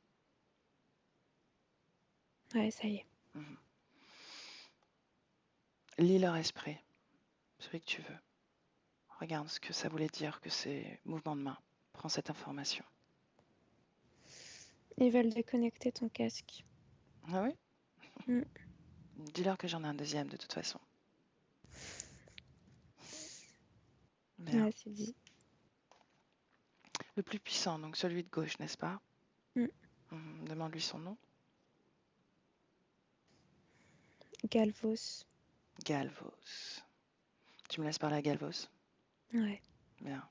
Ouais, ça y est. Lis leur esprit. Celui que tu veux. Regarde ce que ça voulait dire que ces mouvements de main. Prends cette information. Ils veulent déconnecter ton casque. Ah oui? Mm. Dis-leur que j'en ai un deuxième de toute façon. Bien. Ouais, c'est dit. Le plus puissant, donc celui de gauche, n'est-ce pas? Mm. Demande-lui son nom. Galvos. Galvos. Tu me laisses parler à Galvos? Ouais. Bien.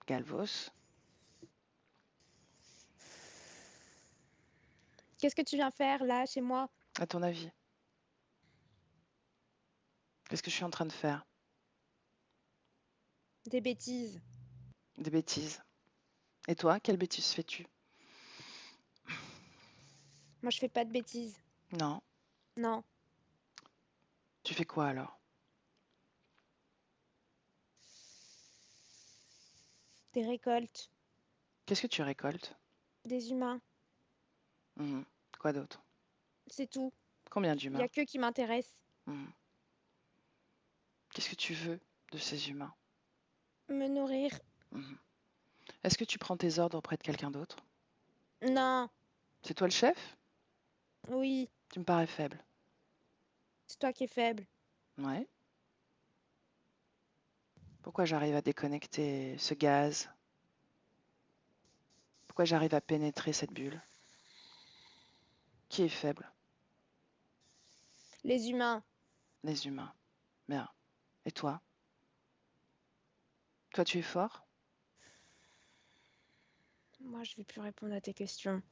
Galvos. Qu'est-ce que tu viens faire là, chez moi? À ton avis, qu'est-ce que je suis en train de faire? Des bêtises. Des bêtises. Et toi, quelle bêtise fais-tu? Moi, je fais pas de bêtises. Non. Non. Tu fais quoi alors? Des récoltes. Qu'est-ce que tu récoltes? Des humains. Quoi d'autre? C'est tout. Combien Il y a d'humains? que qui m'intéresse. Qu'est-ce que tu veux de ces humains? Me nourrir. Est-ce que tu prends tes ordres auprès de quelqu'un d'autre? Non. C'est toi le chef? Oui. Tu me parais faible. C'est toi qui es faible. Ouais. Pourquoi j'arrive à déconnecter ce gaz? Pourquoi j'arrive à pénétrer cette bulle? Qui est faible? Les humains. Les humains. Bien. Et toi? Toi, tu es fort? Moi, je vais plus répondre à tes questions.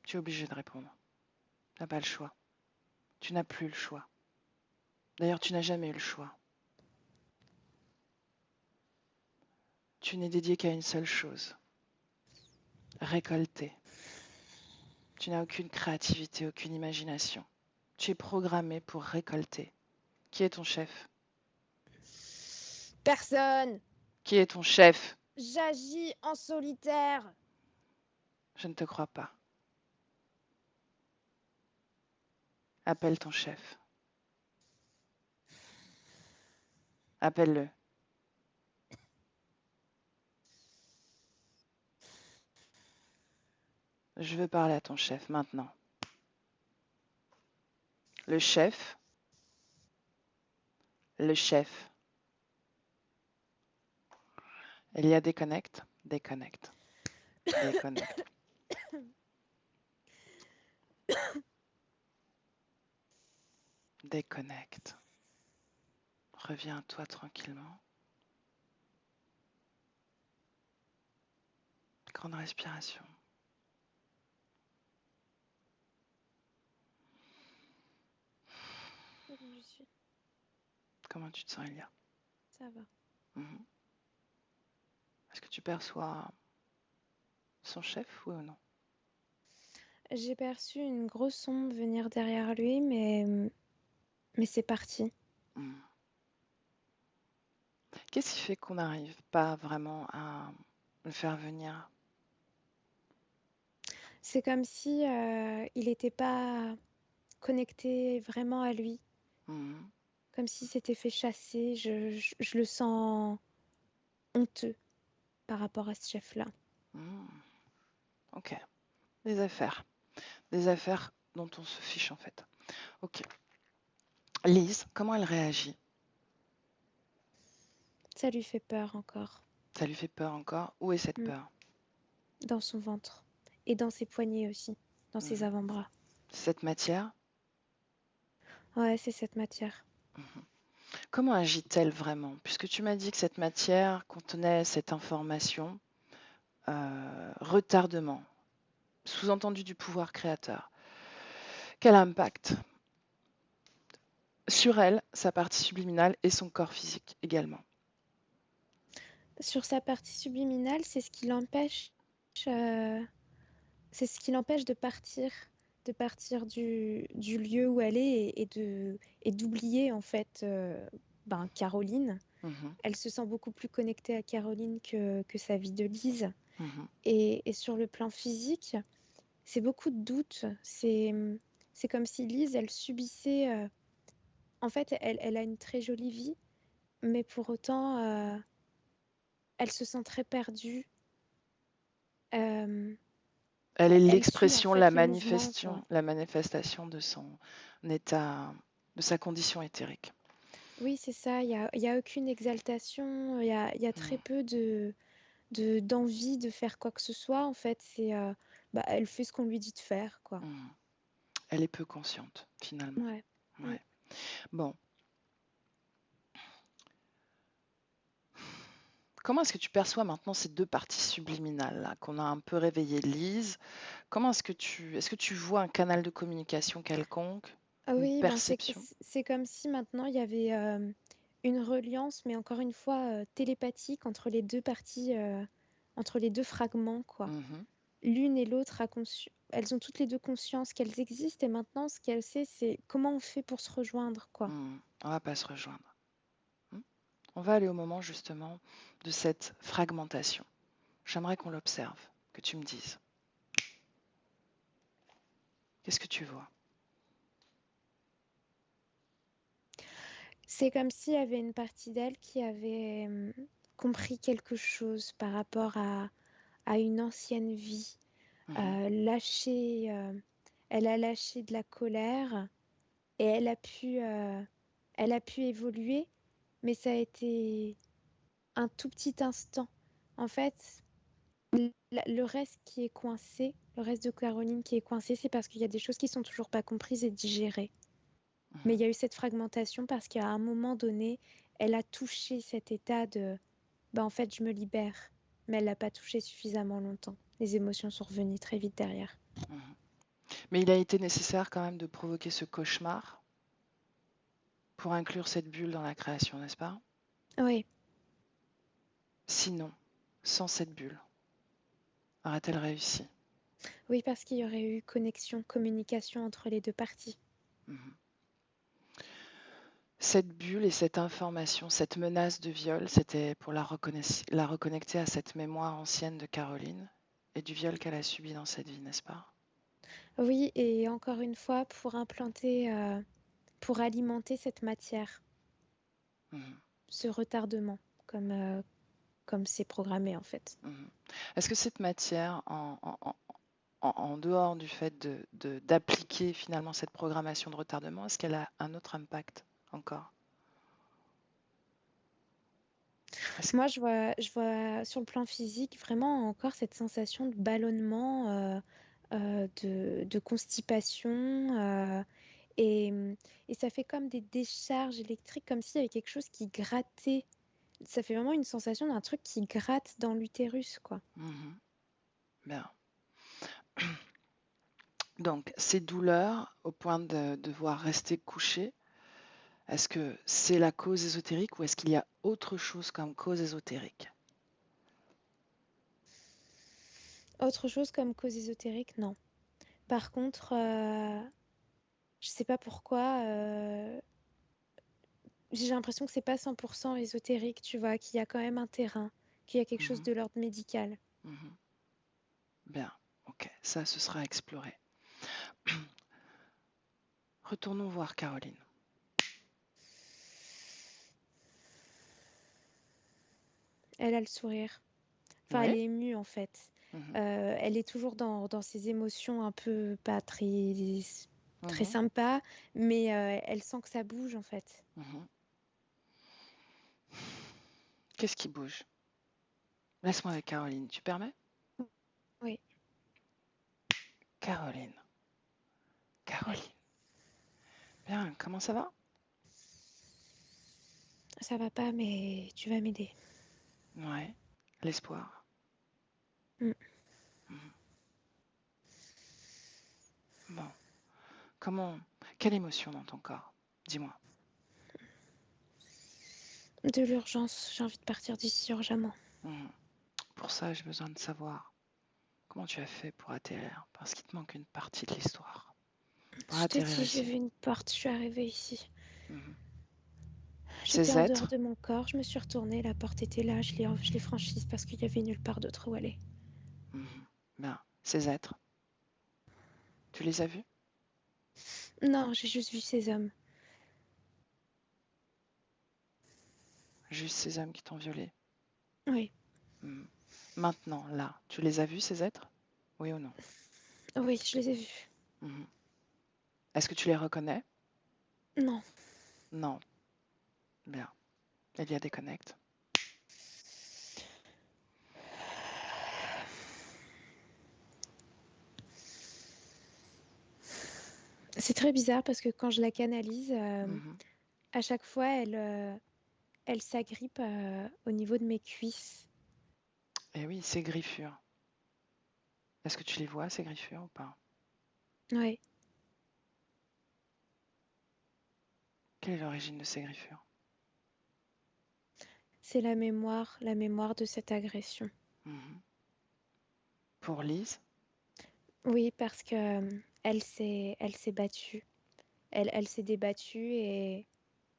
Tu es obligé de répondre. Tu n'as pas le choix. Tu n'as plus le choix. D'ailleurs, tu n'as jamais eu le choix. Tu n'es dédié qu'à une seule chose. Récolter. Tu n'as aucune créativité, aucune imagination. Tu es programmé pour récolter. Qui est ton chef? Personne. Qui est ton chef? J'agis en solitaire. Je ne te crois pas. Appelle ton chef. Appelle-le. Je veux parler à ton chef maintenant. Le chef. Le chef. Elia déconnecte. Déconnecte. Déconnecte. Déconnecte. Reviens à toi tranquillement. grande respiration. C'est bon, je suis. Comment tu te sens, Elia? Ça va. Mhm. Est-ce que tu perçois son chef ou non? J'ai perçu une grosse ombre venir derrière lui, mais c'est parti. Mhm. Qu'est-ce qui fait qu'on n'arrive pas vraiment à le faire venir? C'est comme si il n'était pas connecté vraiment à lui, Mhm. comme s'il s'était fait chasser. Je le sens honteux par rapport à ce chef-là. Mhm. Ok. Des affaires. Des affaires dont on se fiche en fait. Ok. Lise, comment elle réagit? Ça lui fait peur encore, Ça lui fait peur encore? Où est cette Mm. peur? dans son ventre et dans ses poignets aussi, dans ses Mhm. avant-bras. Cette matière? Ouais, c'est cette matière. Mhm. Comment agit-elle vraiment? Puisque tu m'as dit que cette matière contenait cette information, retardement, sous-entendu du pouvoir créateur. Quel impact sur elle, sa partie subliminale et son corps physique également? Sur sa partie subliminale, euh, c'est ce qui l'empêche de partir du lieu où elle est et d'oublier en fait Caroline. Mhm. Elle se sent beaucoup plus connectée à Caroline que sa vie de Lise. Mhm. Et sur le plan physique, c'est beaucoup de doutes. C'est comme si Lise, elle subissait. En fait, elle a une très jolie vie, mais pour autant, elle se sent très perdue. Euh, Elle est Elle suit en l'expression, fait le mouvement, quoi. la manifestation de son état, de sa condition éthérique. Oui, c'est ça. Il y a aucune exaltation. Il y a très Mhm. peu d'envie de faire quoi que ce soit. En fait, elle fait ce qu'on lui dit de faire, quoi. Mhm. Elle est peu consciente, finalement. Ouais. Mm. Ouais. Bon. Comment est-ce que tu perçois maintenant ces deux parties subliminales là, qu'on a un peu réveillées, Lise? Comment est-ce que tu vois un canal de communication quelconque, Ah une oui, perception? c'est comme si maintenant il y avait une reliance, mais encore une fois télépathique entre les deux parties, entre les deux fragments, quoi. Mhm. L'une et l'autre elles ont toutes les deux conscience qu'elles existent et maintenant ce qu'elles savent, c'est comment on fait pour se rejoindre, quoi. On va pas se rejoindre. Hmm. On va aller au moment justement de cette fragmentation. J'aimerais qu'on l'observe, que tu me dises. Qu'est-ce que tu vois? C'est comme s'il y avait une partie d'elle qui avait compris quelque chose par rapport à une ancienne vie, Mhm. elle a lâché de la colère et elle a pu évoluer, mais ça a été un tout petit instant. En fait, le reste qui est coincé, le reste de Caroline qui est coincé, c'est parce qu'il y a des choses qui sont toujours pas comprises et digérées. Mais il Mhm. y a eu cette fragmentation parce qu'à un moment donné, elle a touché cet état de en fait, je me libère. Mais elle l'a pas touché suffisamment longtemps. Les émotions sont revenues très vite derrière. Mhm. Mais il a été nécessaire quand même de provoquer ce cauchemar pour inclure cette bulle dans la création, n'est-ce pas? Oui, Sinon, sans cette bulle, aurait-elle réussi? oui, parce qu'il y aurait eu connexion, communication entre les deux parties. Mhm. Cette bulle et cette information, cette menace de viol, c'était pour la reconnecter à cette mémoire ancienne de Caroline et du viol qu'elle a subi dans cette vie, n'est-ce pas? Oui, et encore une fois, pour alimenter cette matière, Mhm. ce retardement, comme c'est programmé en fait. Mhm. Est-ce que cette matière, en dehors du fait d'appliquer finalement cette programmation de retardement, est-ce qu'elle a un autre impact encore? Est-ce- Moi, je vois sur le plan physique vraiment encore cette sensation de ballonnement, de constipation. Et, et ça fait comme des décharges électriques, comme s'il y avait quelque chose qui grattait. Ça fait vraiment une sensation d'un truc qui gratte dans l'utérus, quoi. Mhm. Bien. Donc, ces douleurs au point de devoir rester couché, est-ce que c'est la cause ésotérique ou est-ce qu'il y a autre chose comme cause ésotérique? Autre chose comme cause ésotérique, non. Par contre, je sais pas pourquoi, j'ai l'impression que c'est pas 100% ésotérique, tu vois, qu'il y a quand même un terrain, qu'il y a quelque chose Mhm, de l'ordre médical. mhm. Bien, ok, ça, ce sera exploré. Retournons voir Caroline. Elle a le sourire. Enfin, elle Oui. est émue en fait. Mhm, Elle est toujours dans ses émotions un peu pas très mhm, sympa, mais elle sent que ça bouge en fait. mhm. Qu'est-ce qui bouge? Laisse-moi avec Caroline, tu permets? Oui, Caroline. Caroline. Bien, comment ça va? ça va pas, mais tu vas m'aider. Ouais, l'espoir. Mm. Mhm. Bon, quelle émotion dans ton corps? Dis-moi. De l'urgence, j'ai envie de partir d'ici urgemment. Mhm. Pour ça, j'ai besoin de savoir comment tu as fait pour atterrir, parce qu'il te manque une partie de l'histoire. Pour Je te atterrir dis, j'ai ici. vu une porte, je suis arrivée ici. Mhm. J'étais Ces en dehors êtres, de mon corps, je me suis retournée, la porte était là, je l'ai franchise parce qu'il y avait nulle part d'autre où aller. mhm. Bien, ces êtres, tu les as vus? Non, j'ai juste vu ces hommes. Juste ces hommes qui t'ont violé. Oui, Mhm. Maintenant, là, tu les as vus, ces êtres? Oui ou non? oui, je les ai vus. Mhm. Est-ce que tu les reconnais? Non, Non. Bien. Il y a des connects. c'est très bizarre parce que quand je la canalise, Mhm. à chaque fois, elle s'agrippe au niveau de mes cuisses. Et oui, ces griffures. Est-ce que tu les vois, ces griffures ou pas? Oui, Quelle est l'origine de ces griffures? c'est la mémoire de cette agression. Mhm. Pour Lise? Oui, parce que elle s'est battue. Elle s'est débattue et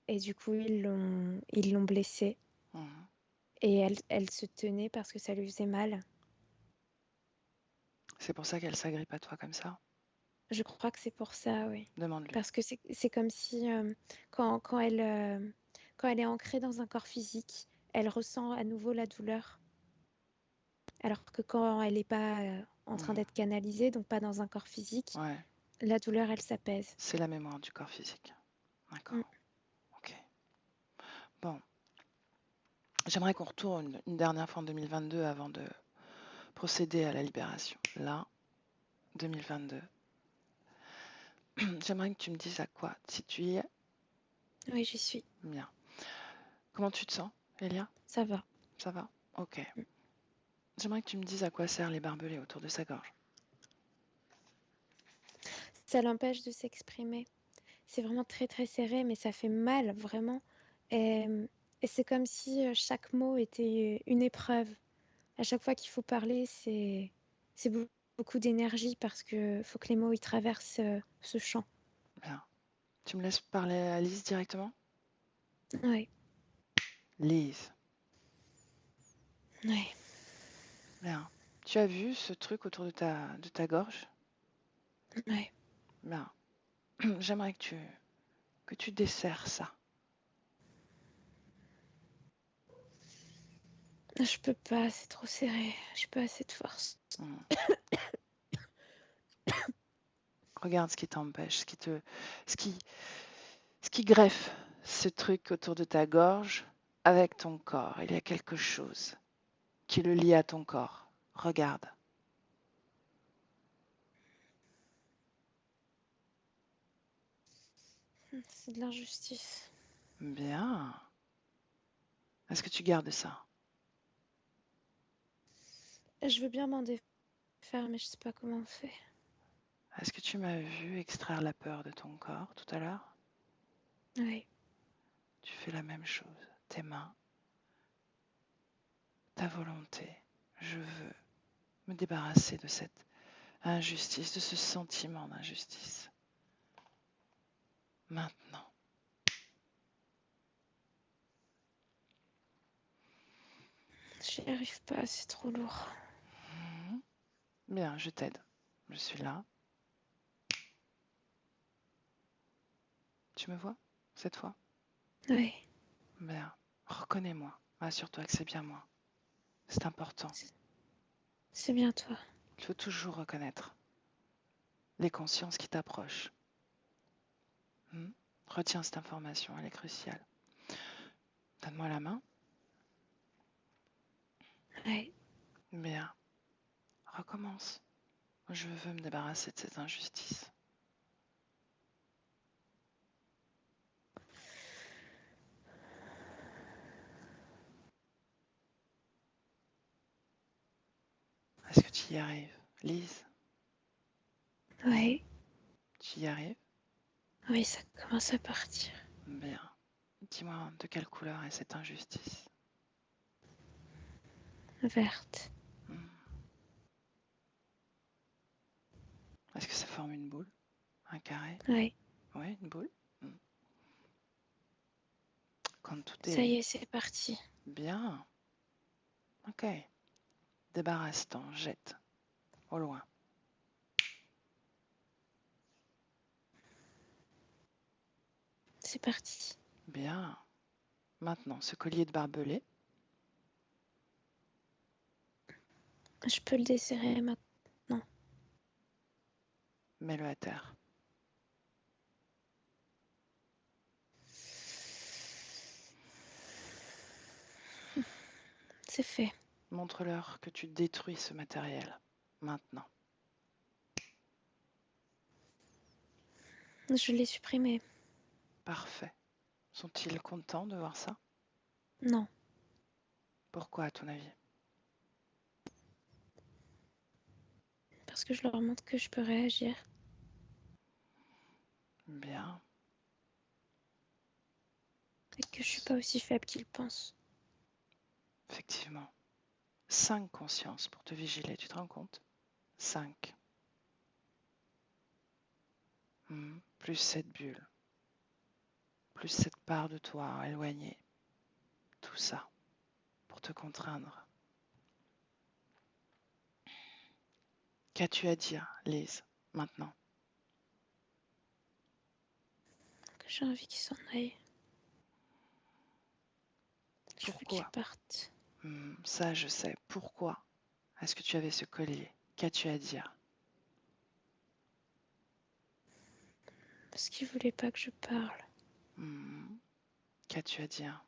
du coup, ils l'ont blessée. Mhm. Et elle se tenait parce que ça lui faisait mal. C'est pour ça qu'elle s'agrippe à toi comme ça? Je crois que c'est pour ça, oui. Demande-lui. Parce que c'est comme si quand elle est ancrée dans un corps physique, elle ressent à nouveau la douleur. Alors que quand elle n'est pas en train Mhm. d'être canalisée, donc pas dans un corps physique, Ouais, la douleur, elle s'apaise. c'est la mémoire du corps physique. Mm. D'accord. Ok. Bon, j'aimerais qu'on retourne une dernière fois en 2022 avant de procéder à la libération. Là, 2022. J'aimerais que tu me dises à quoi, si tu y es, Oui, j'y suis. bien. Comment tu te sens, Elia? Ça va. Ça va? Ok. Mm. J'aimerais que tu me dises à quoi servent les barbelés autour de sa gorge. Ça l'empêche de s'exprimer. C'est vraiment très très serré, mais ça fait mal, vraiment. Et, et c'est comme si chaque mot était une épreuve. À chaque fois qu'il faut parler, c'est beaucoup d'énergie parce que faut que les mots ils traversent ce champ. Bien. Tu me laisses parler à Lise directement? Ouais, Lise. ouais. Bien. Tu as vu ce truc autour de ta gorge? Ouais. Bien. J'aimerais que tu desserres ça. Je peux pas, c'est trop serré. J'ai pas assez de force. Hmm. Regarde ce qui t'empêche, ce qui, ce qui greffe ce truc autour de ta gorge avec ton corps. Il y a quelque chose qui le lie à ton corps. Regarde. C'est de l'injustice. Bien. Est-ce que tu gardes ça? Je veux bien m'en défaire. faire, mais je sais pas comment on fait. Est-ce que tu m'as vu extraire la peur de ton corps tout à l'heure? Oui, Tu fais la même chose. Tes mains, ta volonté. Je veux me débarrasser de cette injustice, de ce sentiment d'injustice. Maintenant. j'y arrive pas, c'est trop lourd. Mhm. Bien, je t'aide. Je suis là. Tu me vois cette fois? Oui, Bien. Reconnais-moi. Assure-toi que c'est bien moi. C'est important. c'est bien toi. Il faut toujours reconnaître les consciences qui t'approchent. Retiens cette information, elle est cruciale. Donne-moi la main. Oui, Bien. Recommence. Je veux me débarrasser de cette injustice. Est-ce que tu y arrives, Lise? oui, Tu y arrives? oui, ça commence à partir. Bien. Dis-moi de quelle couleur est cette injustice? Verte. Hmm. Est-ce que ça forme une boule? Un carré? Oui, Oui, une boule. Hmm. Quand tout ça est y est, c'est parti. bien. Ok. Débarrasse-t'en, jette. Au loin. C'est parti. Bien. Maintenant, ce collier de barbelé, Je peux le desserrer maintenant. mets-le à terre. C'est fait. Montre-leur que tu détruis ce matériel. Maintenant. Je l'ai supprimé. Parfait. Sont-ils contents de voir ça? Non, Pourquoi, à ton avis? parce que je leur montre que je peux réagir Bien. et que je suis pas aussi faible qu'ils pensent. Effectivement. 5 consciences pour te vigiler, tu te rends compte? 5. Plus cette bulle. Plus cette part de toi éloignée. Tout ça pour te contraindre. Qu'as-tu à dire, Lise, maintenant? Que j'ai envie qu'ils s'en aillent. Je veux qu'ils Pourquoi? partent. Ça, je sais. Pourquoi est-ce que tu avais ce collier? Qu'as-tu à dire? Parce qu'ils voulaient pas que je parle. Qu'as-tu à dire?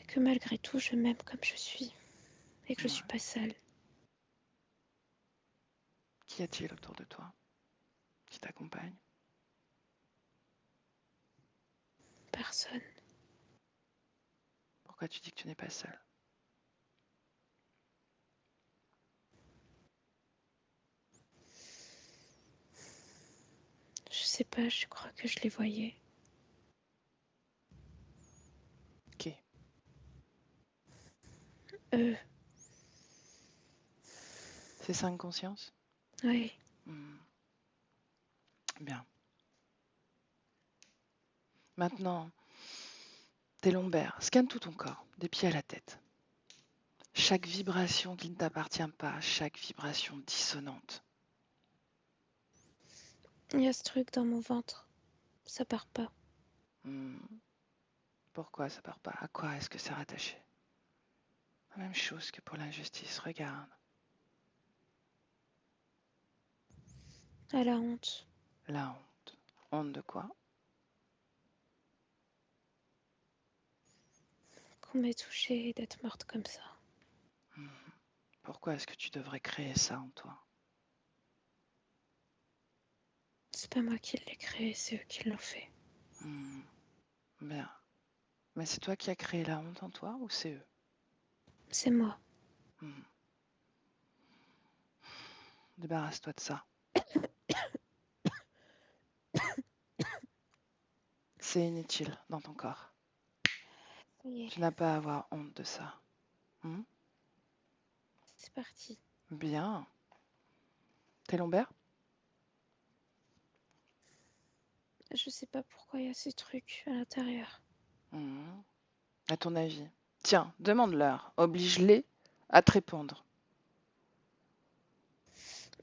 Que malgré tout, je m'aime comme je suis. Et que je suis Ouais. pas seule. Qu'y a-t-il autour de toi qui t'accompagne? Personne. Pourquoi tu dis que tu n'es pas seule? Je sais pas, je crois que je les voyais. Qui? Eux, Ces 5 consciences? oui. Bien. Maintenant, tes lombaires. Scanne tout ton corps, des pieds à la tête. Chaque vibration qui ne t'appartient pas, chaque vibration dissonante. Il y a ce truc dans mon ventre. Ça part pas. Pourquoi ça part pas? À quoi est-ce que c'est rattaché? La même chose que pour l'injustice, regarde. À la honte. La honte. Honte de quoi? Qu'on m'ait touchée et d'être morte comme ça. Pourquoi est-ce que tu devrais créer ça en toi? C'est pas moi qui l'ai créé, c'est eux qui l'ont fait. Bien. Mais c'est toi qui as créé la honte en toi ou c'est eux? C'est moi. Mhm. Débarrasse-toi de ça. C'est inutile dans ton corps. Ça y est, Tu n'as pas à avoir honte de ça. Hmm. c'est parti. Bien. Tes lombaires? Je sais pas pourquoi il y a ces trucs à l'intérieur. Hmm. À ton avis? Tiens, demande-leur. Oblige-les à te répondre.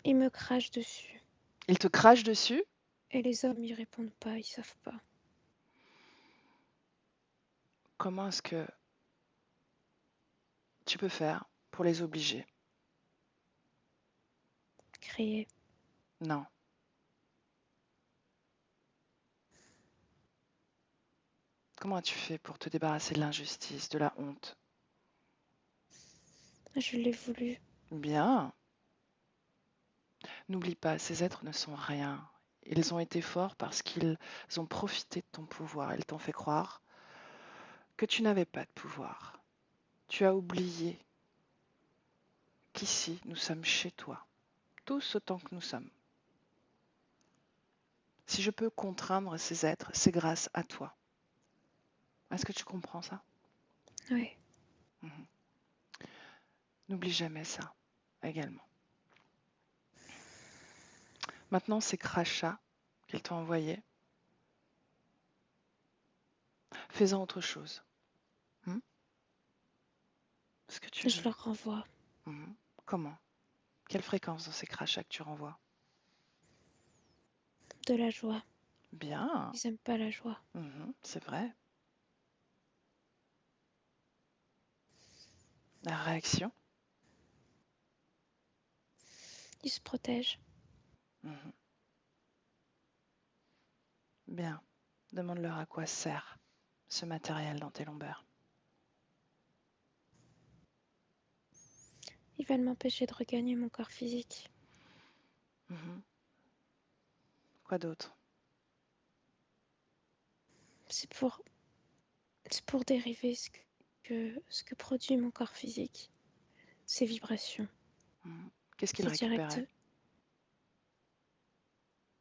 Ils me crachent dessus. Ils te crachent dessus? Et les hommes, ils répondent pas, ils savent pas. Comment est-ce que tu peux faire pour les obliger? Crier. Non. Comment as-tu fait pour te débarrasser de l'injustice, de la honte? Je l'ai voulu. Bien. N'oublie pas, ces êtres ne sont rien. Ils ont été forts parce qu'ils ont profité de ton pouvoir. Ils t'ont fait croire que tu n'avais pas de pouvoir. Tu as oublié qu'ici, nous sommes chez toi, tous autant que nous sommes. Si je peux contraindre ces êtres, c'est grâce à toi. Est-ce que tu comprends ça? Oui. Mhm. N'oublie jamais ça également. Maintenant, ces crachats qu'ils t'ont envoyés, fais-en autre chose. Hmm. Ce que tu Je veux. leur renvoie. Mhm. Comment? Quelle fréquence dans ces crachats que tu renvoies? De la joie. Bien. Ils aiment pas la joie. C'est vrai. La réaction? Ils se protègent. Mhm. Bien. Demande-leur à quoi sert ce matériel dans tes lombaires. Ils veulent m'empêcher de regagner mon corps physique. Mhm. Quoi d'autre? C'est pour dériver ce que produit mon corps physique. Ces vibrations. Mhm. Qu'est-ce qu'ils C'est direct. récupéraient?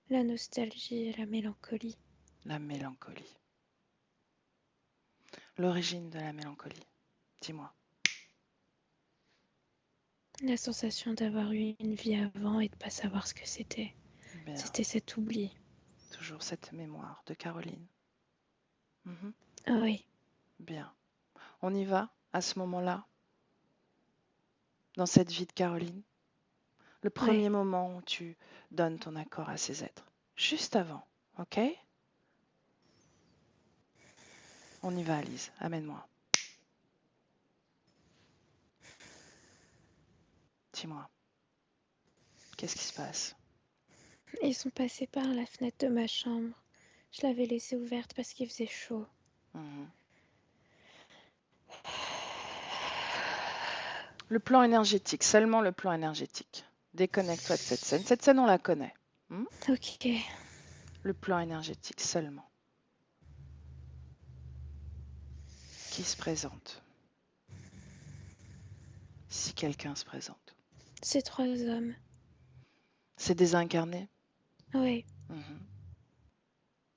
La nostalgie et la mélancolie. La mélancolie. L'origine de la mélancolie. Dis-moi. La sensation d'avoir eu une vie avant et de pas savoir ce que c'était. Bien. C'était cet oubli. Toujours cette mémoire de Caroline. Mhm. Ah oui. Bien. On y va à ce moment-là, dans cette vie de Caroline. Le premier Ouais. moment où tu donnes ton accord à ces êtres. Juste avant. Ok? On y va, Alice. Amène-moi. Dis-moi. Qu'est-ce qui se passe? Ils sont passés par la fenêtre de ma chambre. Je l'avais laissée ouverte parce qu'il faisait chaud. Mhm. Le plan énergétique, seulement le plan énergétique. Déconnecte-toi de cette scène. Cette scène, on la connaît. Ok. Le plan énergétique seulement. Qui se présente? Si quelqu'un se présente. Ces 3 hommes. C'est désincarné. Oui. Mhm.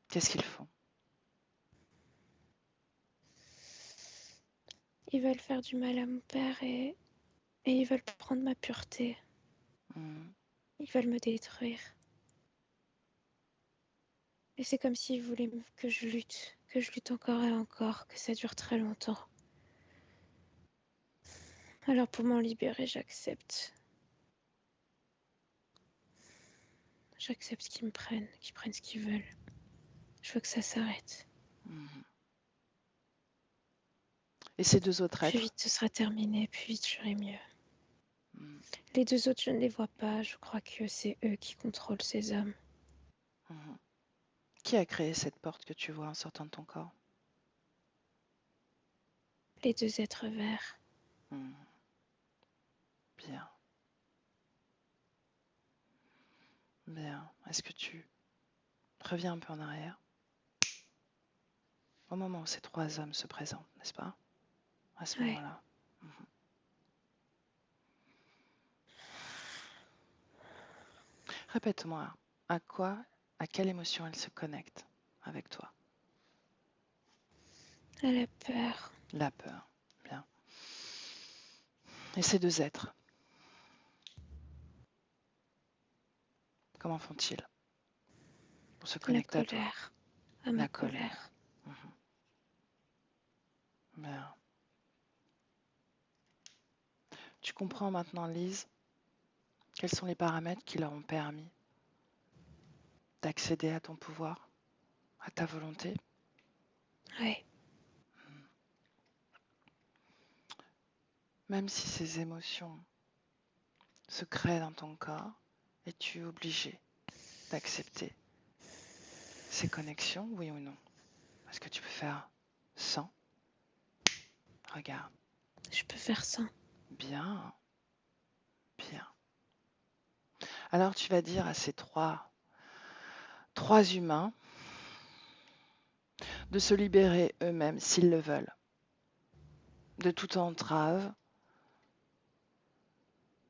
Qu'est-ce qu'ils font? Ils veulent faire du mal à mon père et ils veulent prendre ma pureté. Mhm. Ils veulent me détruire. Et c'est comme s'ils voulaient que je lutte encore et encore, que ça dure très longtemps. Alors pour m'en libérer, j'accepte. J'accepte qu'ils prennent ce qu'ils veulent. Je veux que ça s'arrête. Mhm. Et ces deux autres Plus êtres? vite ce sera terminé, plus vite j'aurai mieux. Mhm. Les 2 autres, je ne les vois pas. Je crois que c'est eux qui contrôlent ces hommes. Mhm. Qui a créé cette porte que tu vois en sortant de ton corps? Les 2 êtres verts. Mhm. Bien. Bien. Est-ce que tu reviens un peu en arrière? au moment où ces 3 hommes se présentent, n'est-ce pas? À ce Ouais. moment-là. Répète-moi, à quelle émotion elle se connecte avec toi? À la peur. La peur. Bien. Et ces 2 êtres, comment font-ils pour se La connecter à toi? colère. À ma La colère. colère. Bien. Tu comprends maintenant, Lise, quels sont les paramètres qui leur ont permis d'accéder à ton pouvoir, à ta volonté? Ouais. Même si ces émotions se créent dans ton corps, es-tu obligé d'accepter ces connexions, oui ou non? Est-ce que tu peux faire sans? Regarde. Je peux faire ça. Bien, bien. Alors tu vas dire à ces trois humains de se libérer eux-mêmes s'ils le veulent, de toute entrave,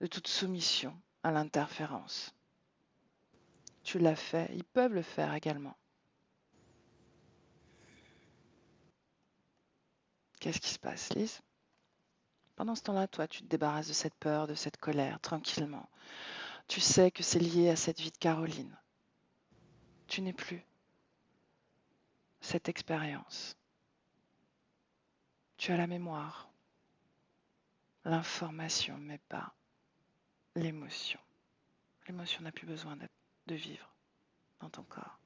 de toute soumission à l'interférence. Tu l'as fait, ils peuvent le faire également. Qu'est-ce qui se passe, Lise? Pendant ce temps-là, toi, tu te débarrasses de cette peur, de cette colère, tranquillement. Tu sais que c'est lié à cette vie de Caroline. Tu n'es plus cette expérience. Tu as la mémoire, l'information, mais pas l'émotion. L'émotion n'a plus besoin de vivre dans ton corps.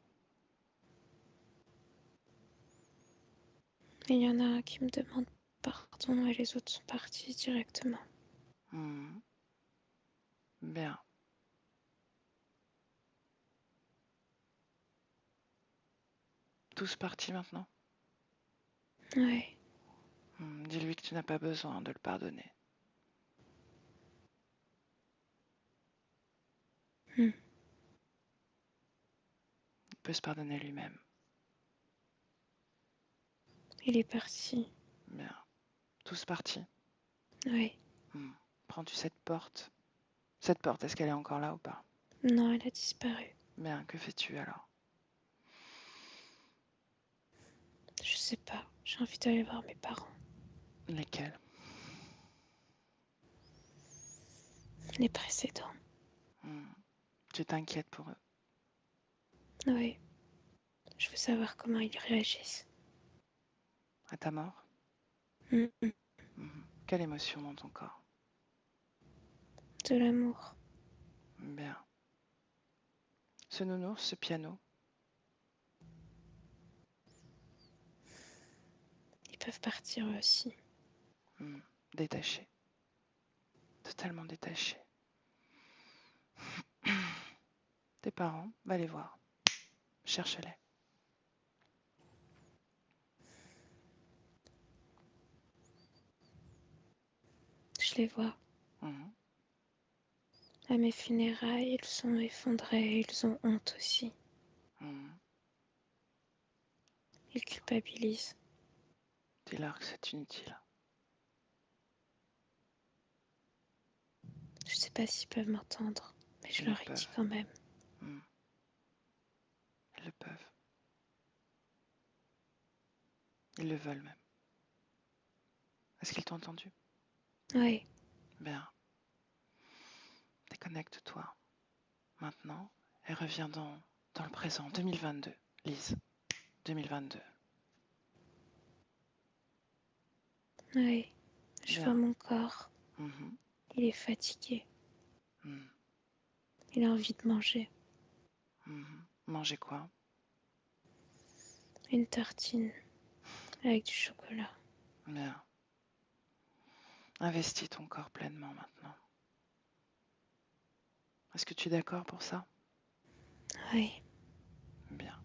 Il y en a un qui me demande pardon et les autres sont partis directement. Bien. Tous partis maintenant? Ouais. Dis-lui que tu n'as pas besoin de le pardonner. Hmm. Il peut se pardonner lui-même. Il est parti. Bien. Tous partis. Ouais. Prends-tu cette porte? Cette porte, est-ce qu'elle est encore là ou pas? Non, elle a disparu. Bien, que fais-tu alors? Je sais pas. J'ai envie d'aller voir mes parents. Lesquels? Les précédents. Tu t'inquiètes pour eux. Oui. Je veux savoir comment ils réagissent. À ta mort? Quelle émotion dans ton corps? De l'amour. Bien. Ce nounours, ce piano, Ils peuvent partir eux aussi. détaché. Totalement détaché. Tes parents, va les voir. Cherche-les. Je les vois. À mes funérailles, ils sont effondrés, ils ont honte aussi. Ils culpabilisent. Dis-leur que c'est inutile. Je sais pas s'ils peuvent m'entendre, mais je Ils leur le ai dit peuvent. quand même. Ils le peuvent. Ils le veulent même. Est-ce qu'ils t'ont entendu? Oui. Bien. Déconnecte-toi maintenant et reviens dans le présent, 2022, Lise. 2022. Oui. Je Bien. vois mon corps. Il est fatigué. Il a envie de manger. Manger quoi? Une tartine avec du chocolat. Bien. Investis ton corps pleinement maintenant. Est-ce que tu es d'accord pour ça? Oui. Bien.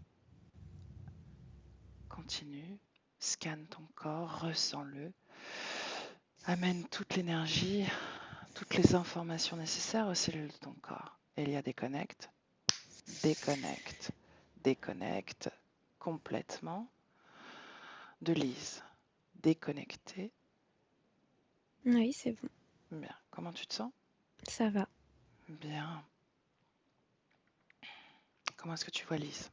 Continue. Scanne ton corps, ressens-le. Amène toute l'énergie, toutes les informations nécessaires aux cellules de ton corps. Elia déconnecte, déconnecte, déconnecte complètement. de Lise, déconnectée. Oui, c'est bon, Bien. Comment tu te sens? ça va. Bien. Comment est-ce que tu vois Lise?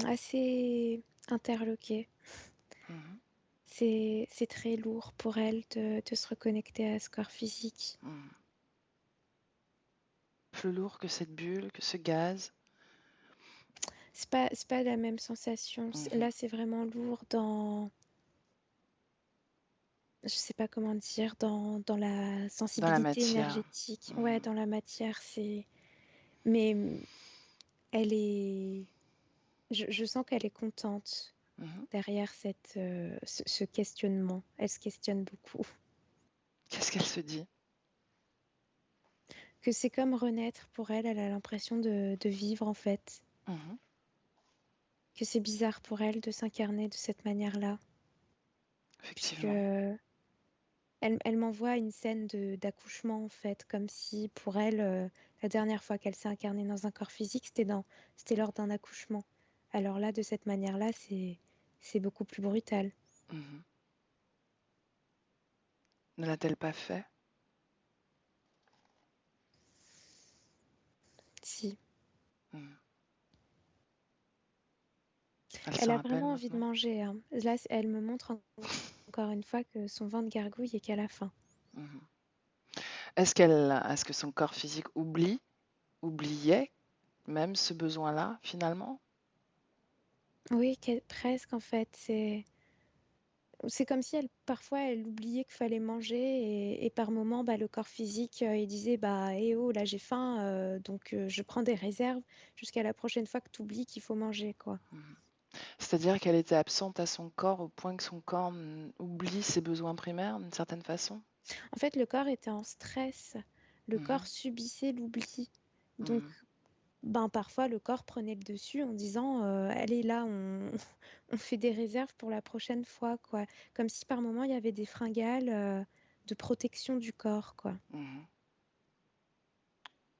Assez interloquée. Mhm, C'est très lourd pour elle de se reconnecter à ce corps physique. mhm. Plus lourd que cette bulle, que ce gaz. C'est pas la même sensation. Mhm. Là, c'est vraiment lourd dans, je sais pas comment dire, dans la Dans la sensibilité matière. énergétique. Ouais, Mhm, dans la matière, mais elle est. Je sens qu'elle est contente mhm. derrière ce questionnement. Elle se questionne beaucoup. Qu'est-ce qu'elle se dit? Que c'est comme renaître pour elle. Elle a l'impression de vivre en fait. Mhm, Que c'est bizarre pour elle de s'incarner de cette manière-là. Puisque effectivement. elle m'envoie une scène d'accouchement en fait, comme si pour elle, la dernière fois qu'elle s'est incarnée dans un corps physique, c'était lors d'un accouchement. Alors là, de cette manière-là, c'est beaucoup plus brutal. Mhm. Ne l'a-t-elle pas fait? Si. Mhm. Elle Elle s'en a rappelle vraiment envie de maintenant? manger, hein. Là, elle me montre encore une fois que son ventre gargouille et qu'elle a faim. Mhm. Est-ce que son corps physique oubliait même ce besoin-là, finalement? Oui, presque en fait. C'est comme si parfois, elle oubliait qu'il fallait manger et par moment, bah, le corps physique, il disait, bah, eh oh, là j'ai faim, donc je prends des réserves jusqu'à la prochaine fois que tu oublies qu'il faut manger, quoi. Mhm. C'est-à-dire qu'elle était absente à son corps au point que son corps oublie ses besoins primaires d'une certaine façon? En fait, le corps était en stress. Le corps Mhm, subissait l'oubli. Donc, mhm, ben, parfois, le corps prenait le dessus en disant, allez, là, on fait des réserves pour la prochaine fois, quoi. Comme si par moment, il y avait des fringales de protection du corps, quoi. mhm.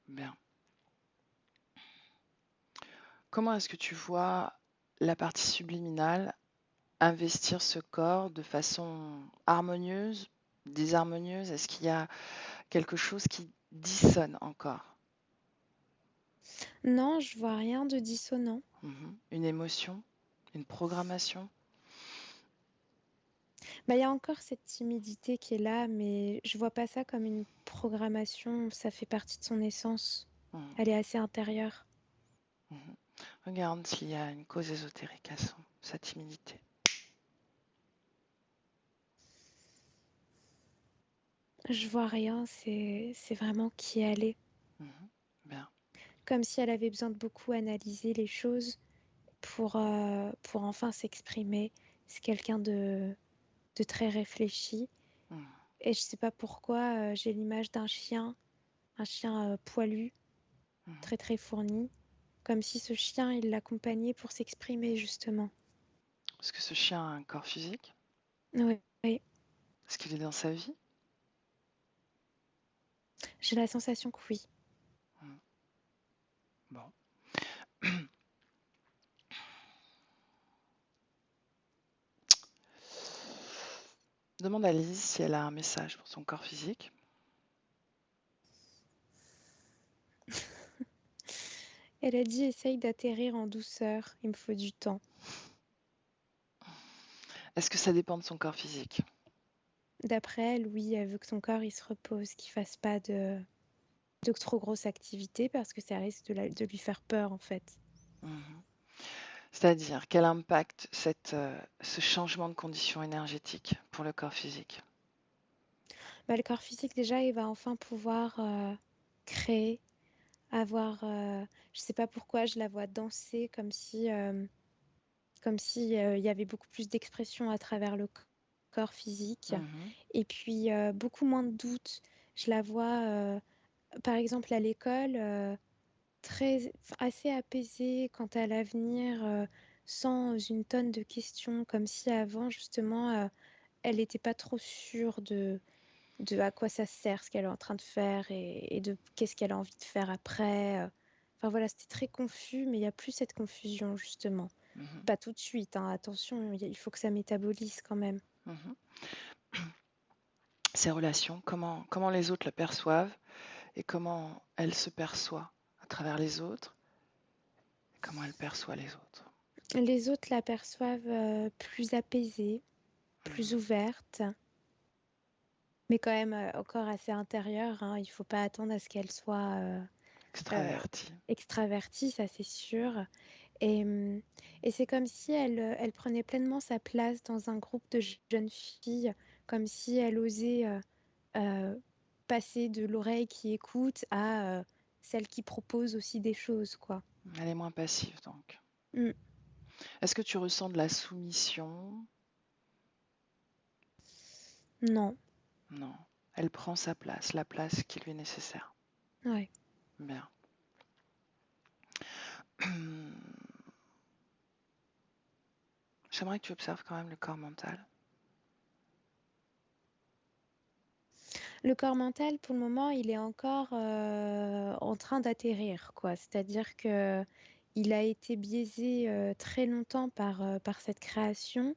Bien. Comment est-ce que tu vois la partie subliminale investir ce corps de façon harmonieuse, désharmonieuse? Est-ce qu'il y a quelque chose qui dissonne encore? Non, je vois rien de dissonant. Mhm. Une émotion, une programmation? Bah, il y a encore cette timidité qui est là, mais je vois pas ça comme une programmation, ça fait partie de son essence. Mhm, Elle est assez intérieure. mhm. Regarde s'il y a une cause ésotérique à sa timidité. Je vois rien, c'est vraiment qui elle est. Mhm. Bien. Comme si elle avait besoin de beaucoup analyser les choses pour enfin s'exprimer. C'est quelqu'un de très réfléchi. Mhm, Et je sais pas pourquoi, j'ai l'image d'un chien, un chien poilu, mhm. très très fourni. Comme si ce chien, il l'accompagnait pour s'exprimer justement. Est-ce que ce chien a un corps physique? Oui, oui. Est-ce qu'il est dans sa vie? J'ai la sensation que oui. Mhm. Bon. Demande à Lise si elle a un message pour son corps physique. Elle a dit essaye d'atterrir en douceur, il me faut du temps. Est-ce que ça dépend de son corps physique? D'après elle, oui, elle veut que son corps il se repose, qu'il fasse pas de trop grosse activité parce que ça risque de lui faire peur en fait. Mhm. C'est-à-dire, quel impact ce changement de condition énergétique pour le corps physique? Bah, le corps physique déjà, il va enfin pouvoir créer, avoir, je sais pas pourquoi, je la vois danser comme si il y avait beaucoup plus d'expression à travers le corps physique Mhm, et puis beaucoup moins de doutes. Je la vois, par exemple, à l'école, assez apaisée quant à l'avenir, sans une tonne de questions, comme si avant, justement, elle n'était pas trop sûre de à quoi ça sert ce qu'elle est en train de faire et de qu'est-ce qu'elle a envie de faire après. Enfin voilà, c'était très confus, mais il n'y a plus cette confusion, justement. Mhm, Pas tout de suite, hein, attention, il faut que ça métabolise quand même. mhm. Ces relations, comment les autres le perçoivent et comment elle se perçoit à travers les autres, et comment elle perçoit les autres. Les autres l'aperçoivent plus apaisée, plus Mhm. ouverte, mais quand même encore assez intérieure, hein. Il faut pas attendre à ce qu'elle soit Extravertie. extravertie, ça c'est sûr. Et, hum, et c'est comme si elle prenait pleinement sa place dans un groupe de jeunes filles, comme si elle osait euh, passer de l'oreille qui écoute à celle qui propose aussi des choses, quoi. Elle est moins passive donc. Mm. Est-ce que tu ressens de la soumission? Non, Non. Elle prend sa place, la place qui lui est nécessaire. ouais. Bien. J'aimerais que tu observes quand même le corps mental. Le corps mental, pour le moment, il est encore en train d'atterrir, quoi. C'est-à-dire que il a été biaisé très longtemps par cette création.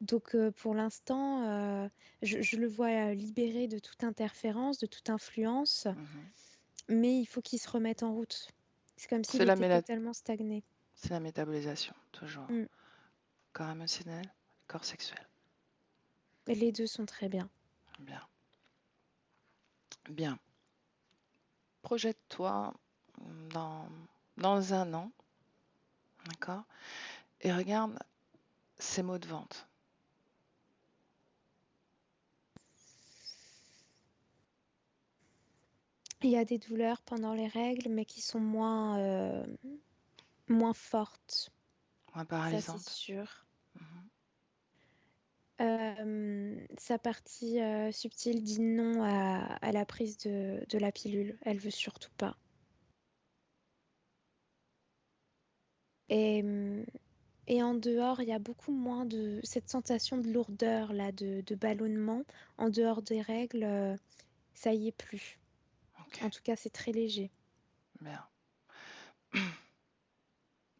Donc, pour l'instant, je le vois libéré de toute interférence, de toute influence, Mhm. mais il faut qu'il se remette en route. C'est comme s'il C'est la, était méla- totalement stagné. c'est la métabolisation, toujours. Mm. Corps émotionnel, corps sexuel. Et les deux sont très bien. Bien. Bien. Projette-toi dans, dans un an, d'accord? Et regarde ces mots de vente. Il y a des douleurs pendant les règles, mais qui sont moins fortes, Moins ça c'est paralysantes. sûr. Mhm. Sa partie subtile dit non à la prise de la pilule. Elle veut surtout pas. Et, et en dehors, il y a beaucoup moins de cette sensation de lourdeur là, de ballonnement. En dehors des règles, ça y est plus. Ok, En tout cas, c'est très léger. bien.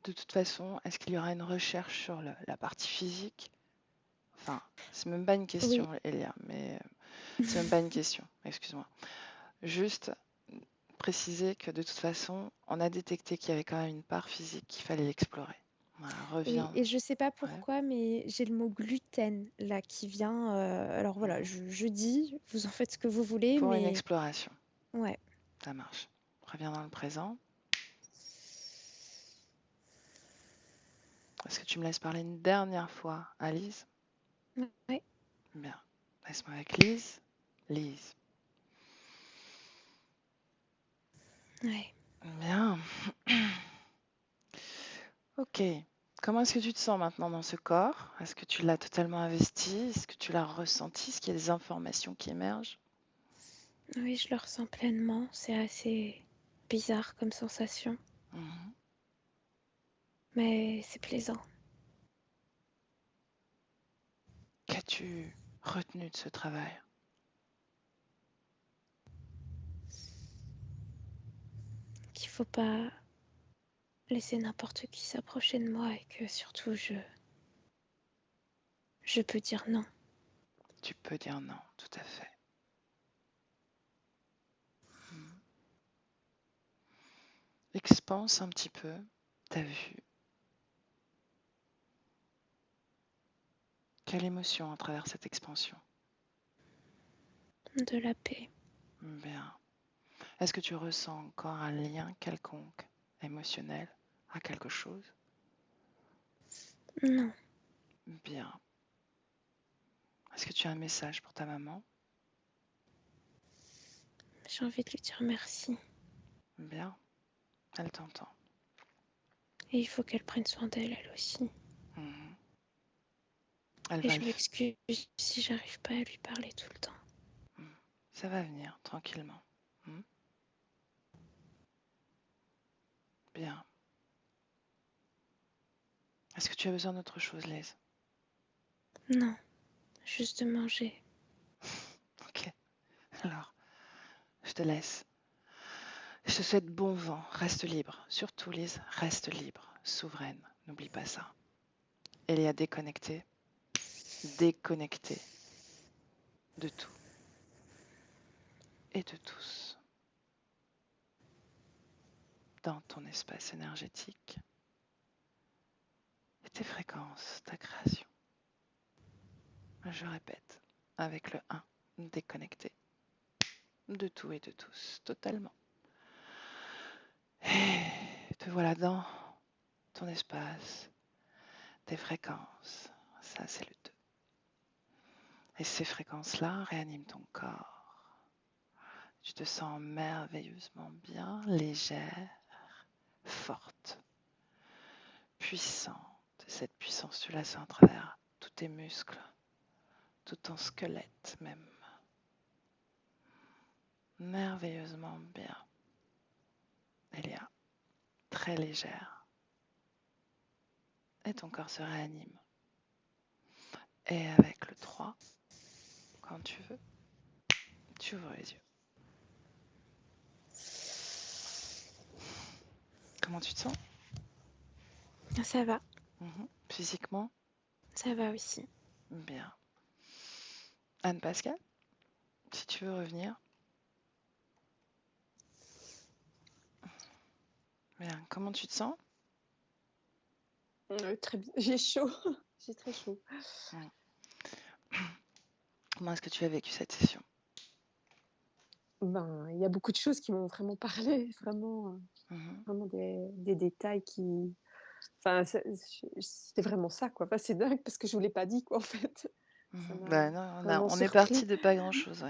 De toute façon, est-ce qu'il y aura une recherche sur la partie physique? Enfin, c'est même pas une Oui, question, Elia, mais c'est même pas une question, excuse-moi. Juste préciser que de toute façon, on a détecté qu'il y avait quand même une part physique qu'il fallait l'explorer. Voilà, oui. reviens. Et je sais pas Ouais. pourquoi, mais j'ai le mot gluten là qui vient. Alors voilà, Mhm. je dis, vous en faites ce que vous voulez, Pour une mais exploration, ouais. ça marche. Reviens dans le présent. Est-ce que tu me laisses parler une dernière fois à Lise? Ouais, Bien. Laisse-moi avec Lise. Lise. ouais. Bien. Ok. Comment est-ce que tu te sens maintenant dans ce corps? Est-ce que tu l'as totalement investi? Est-ce que tu l'as ressenti? Est-ce qu'il y a des informations qui émergent? Oui, je le ressens pleinement. C'est assez bizarre comme sensation, Mhm. mais c'est plaisant. Qu'as-tu retenu de ce travail? Qu'il faut pas laisser n'importe qui s'approcher de moi et que surtout je peux dire non. Tu peux dire non, tout à fait. Mhm. Expanse un petit peu ta vue. Quelle émotion à travers cette expansion? De la paix. Bien. Est-ce que tu ressens encore un lien quelconque, émotionnel, à quelque chose? Non, Bien. Est-ce que tu as un message pour ta maman? j'ai envie de lui dire merci. Bien. Elle t'entend. Et il faut qu'elle prenne soin d'elle, elle aussi. Mhm. Elle Et va je le faire. m'excuse si j'arrive pas à lui parler tout le temps. Mhm. Ça va venir tranquillement. Mhm. Bien. Est-ce que tu as besoin d'autre chose, Lise? Non, juste de manger. Ok. Alors, je te laisse. Je te souhaite bon vent. Reste libre. Surtout, Lise, reste libre, souveraine. N'oublie pas ça. Elia, déconnectée de tout et de tous dans ton espace énergétique et tes fréquences, ta création. Je répète, avec le 1, déconnecté de tout et de tous, totalement. Et te voilà dans ton espace, tes fréquences. Ça, c'est le 2. Et ces fréquences-là réaniment ton corps. Tu te sens merveilleusement bien, légère, forte, puissante. Et cette puissance, tu la sens à travers tous tes muscles, tout ton squelette même. Merveilleusement bien. Elia, très légère. Et ton corps se réanime. Et avec le 3, quand tu veux, tu ouvres les yeux. Comment tu te sens? Ça va, Physiquement? ça va aussi. Bien. Anne-Pascale, si tu veux revenir. Bien. Comment tu te sens? Très bien. J'ai chaud. J'ai très chaud. Comment est-ce que tu as vécu cette session? Il y a beaucoup de choses qui m'ont vraiment parlé, vraiment des détails qui. Enfin, c'était vraiment ça, quoi. Enfin, c'est dingue parce que je vous l'ai pas dit, quoi, en fait. Ça m'a Bah non, vraiment on est parti surpris. de pas grand-chose,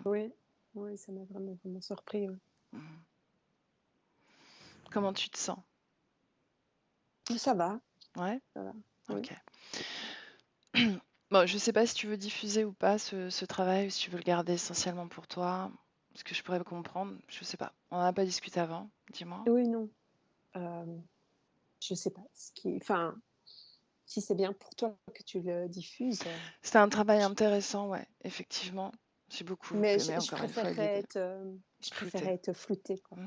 ouais. Oui, ça m'a vraiment, vraiment surpris. Ouais. Comment tu te sens? Ça va. Ouais? Ça va. Ok. Bon, je sais pas si tu veux diffuser ou pas ce travail, ou si tu veux le garder essentiellement pour toi. Ce que je pourrais comprendre, je sais pas. On n'en a pas discuté avant, dis-moi. Oui, non. Je sais pas. Enfin, si c'est bien pour toi que tu le diffuses. C'était un travail intéressant, ouais, effectivement. J'ai beaucoup Mais aimé, encore une fois, l'idée. je Flouté. préférais être floutée, quoi.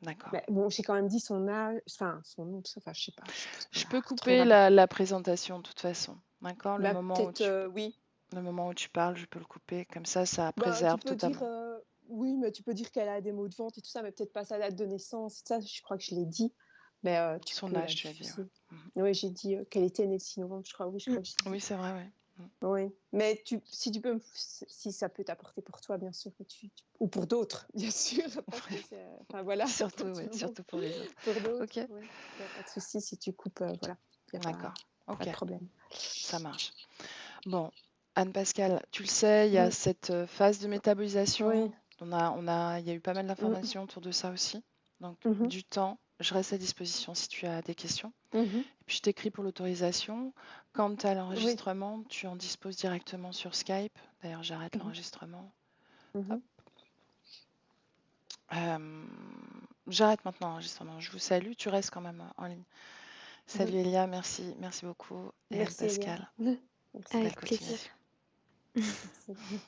D'accord. Mais bon, j'ai quand même dit son âge, enfin son nom, tout ça. Enfin, je sais pas. Je peux Trop couper grave. la présentation de toute façon. D'accord? Le moment où Peut-être, oui. le moment où tu parles, je peux le couper. Comme ça Tu préserve peux dire, totalement. oui, mais tu peux dire qu'elle a des maux de ventre et tout ça, mais peut-être pas sa date de naissance. Ça, je crois que je l'ai dit. Mais tu Son peux la âge, tu as dit. diffuser. Ouais. Oui, j'ai dit qu'elle était née le 6 novembre, je crois. Oui, je crois que j'ai dit. Oui, c'est vrai, ouais. Oui, mais si ça peut t'apporter pour toi, bien sûr, ou pour d'autres, bien sûr, parce que enfin voilà, Surtout, pour tout oui, le monde. surtout pour les autres. Pour d'autres, Ok, oui, il n'y a pas de souci si tu coupes, voilà, il n'y a d'accord. pas Ok, de problème. ça marche. Bon, Anne-Pascale, tu le sais, il y a cette phase de métabolisation. Oui. Il y a eu pas mal d'informations autour de ça aussi. Donc, du temps, je reste à disposition si tu as des questions. Et puis, je t'écris pour l'autorisation. Quant à l'enregistrement, tu en disposes directement sur Skype. D'ailleurs, j'arrête l'enregistrement. Hop. J'arrête maintenant l'enregistrement. Je vous salue. Tu restes quand même en ligne. Salut Elia, merci beaucoup. Et Merci Elia. Anne-Pascale, Merci. belle Avec plaisir. continuation. Merci.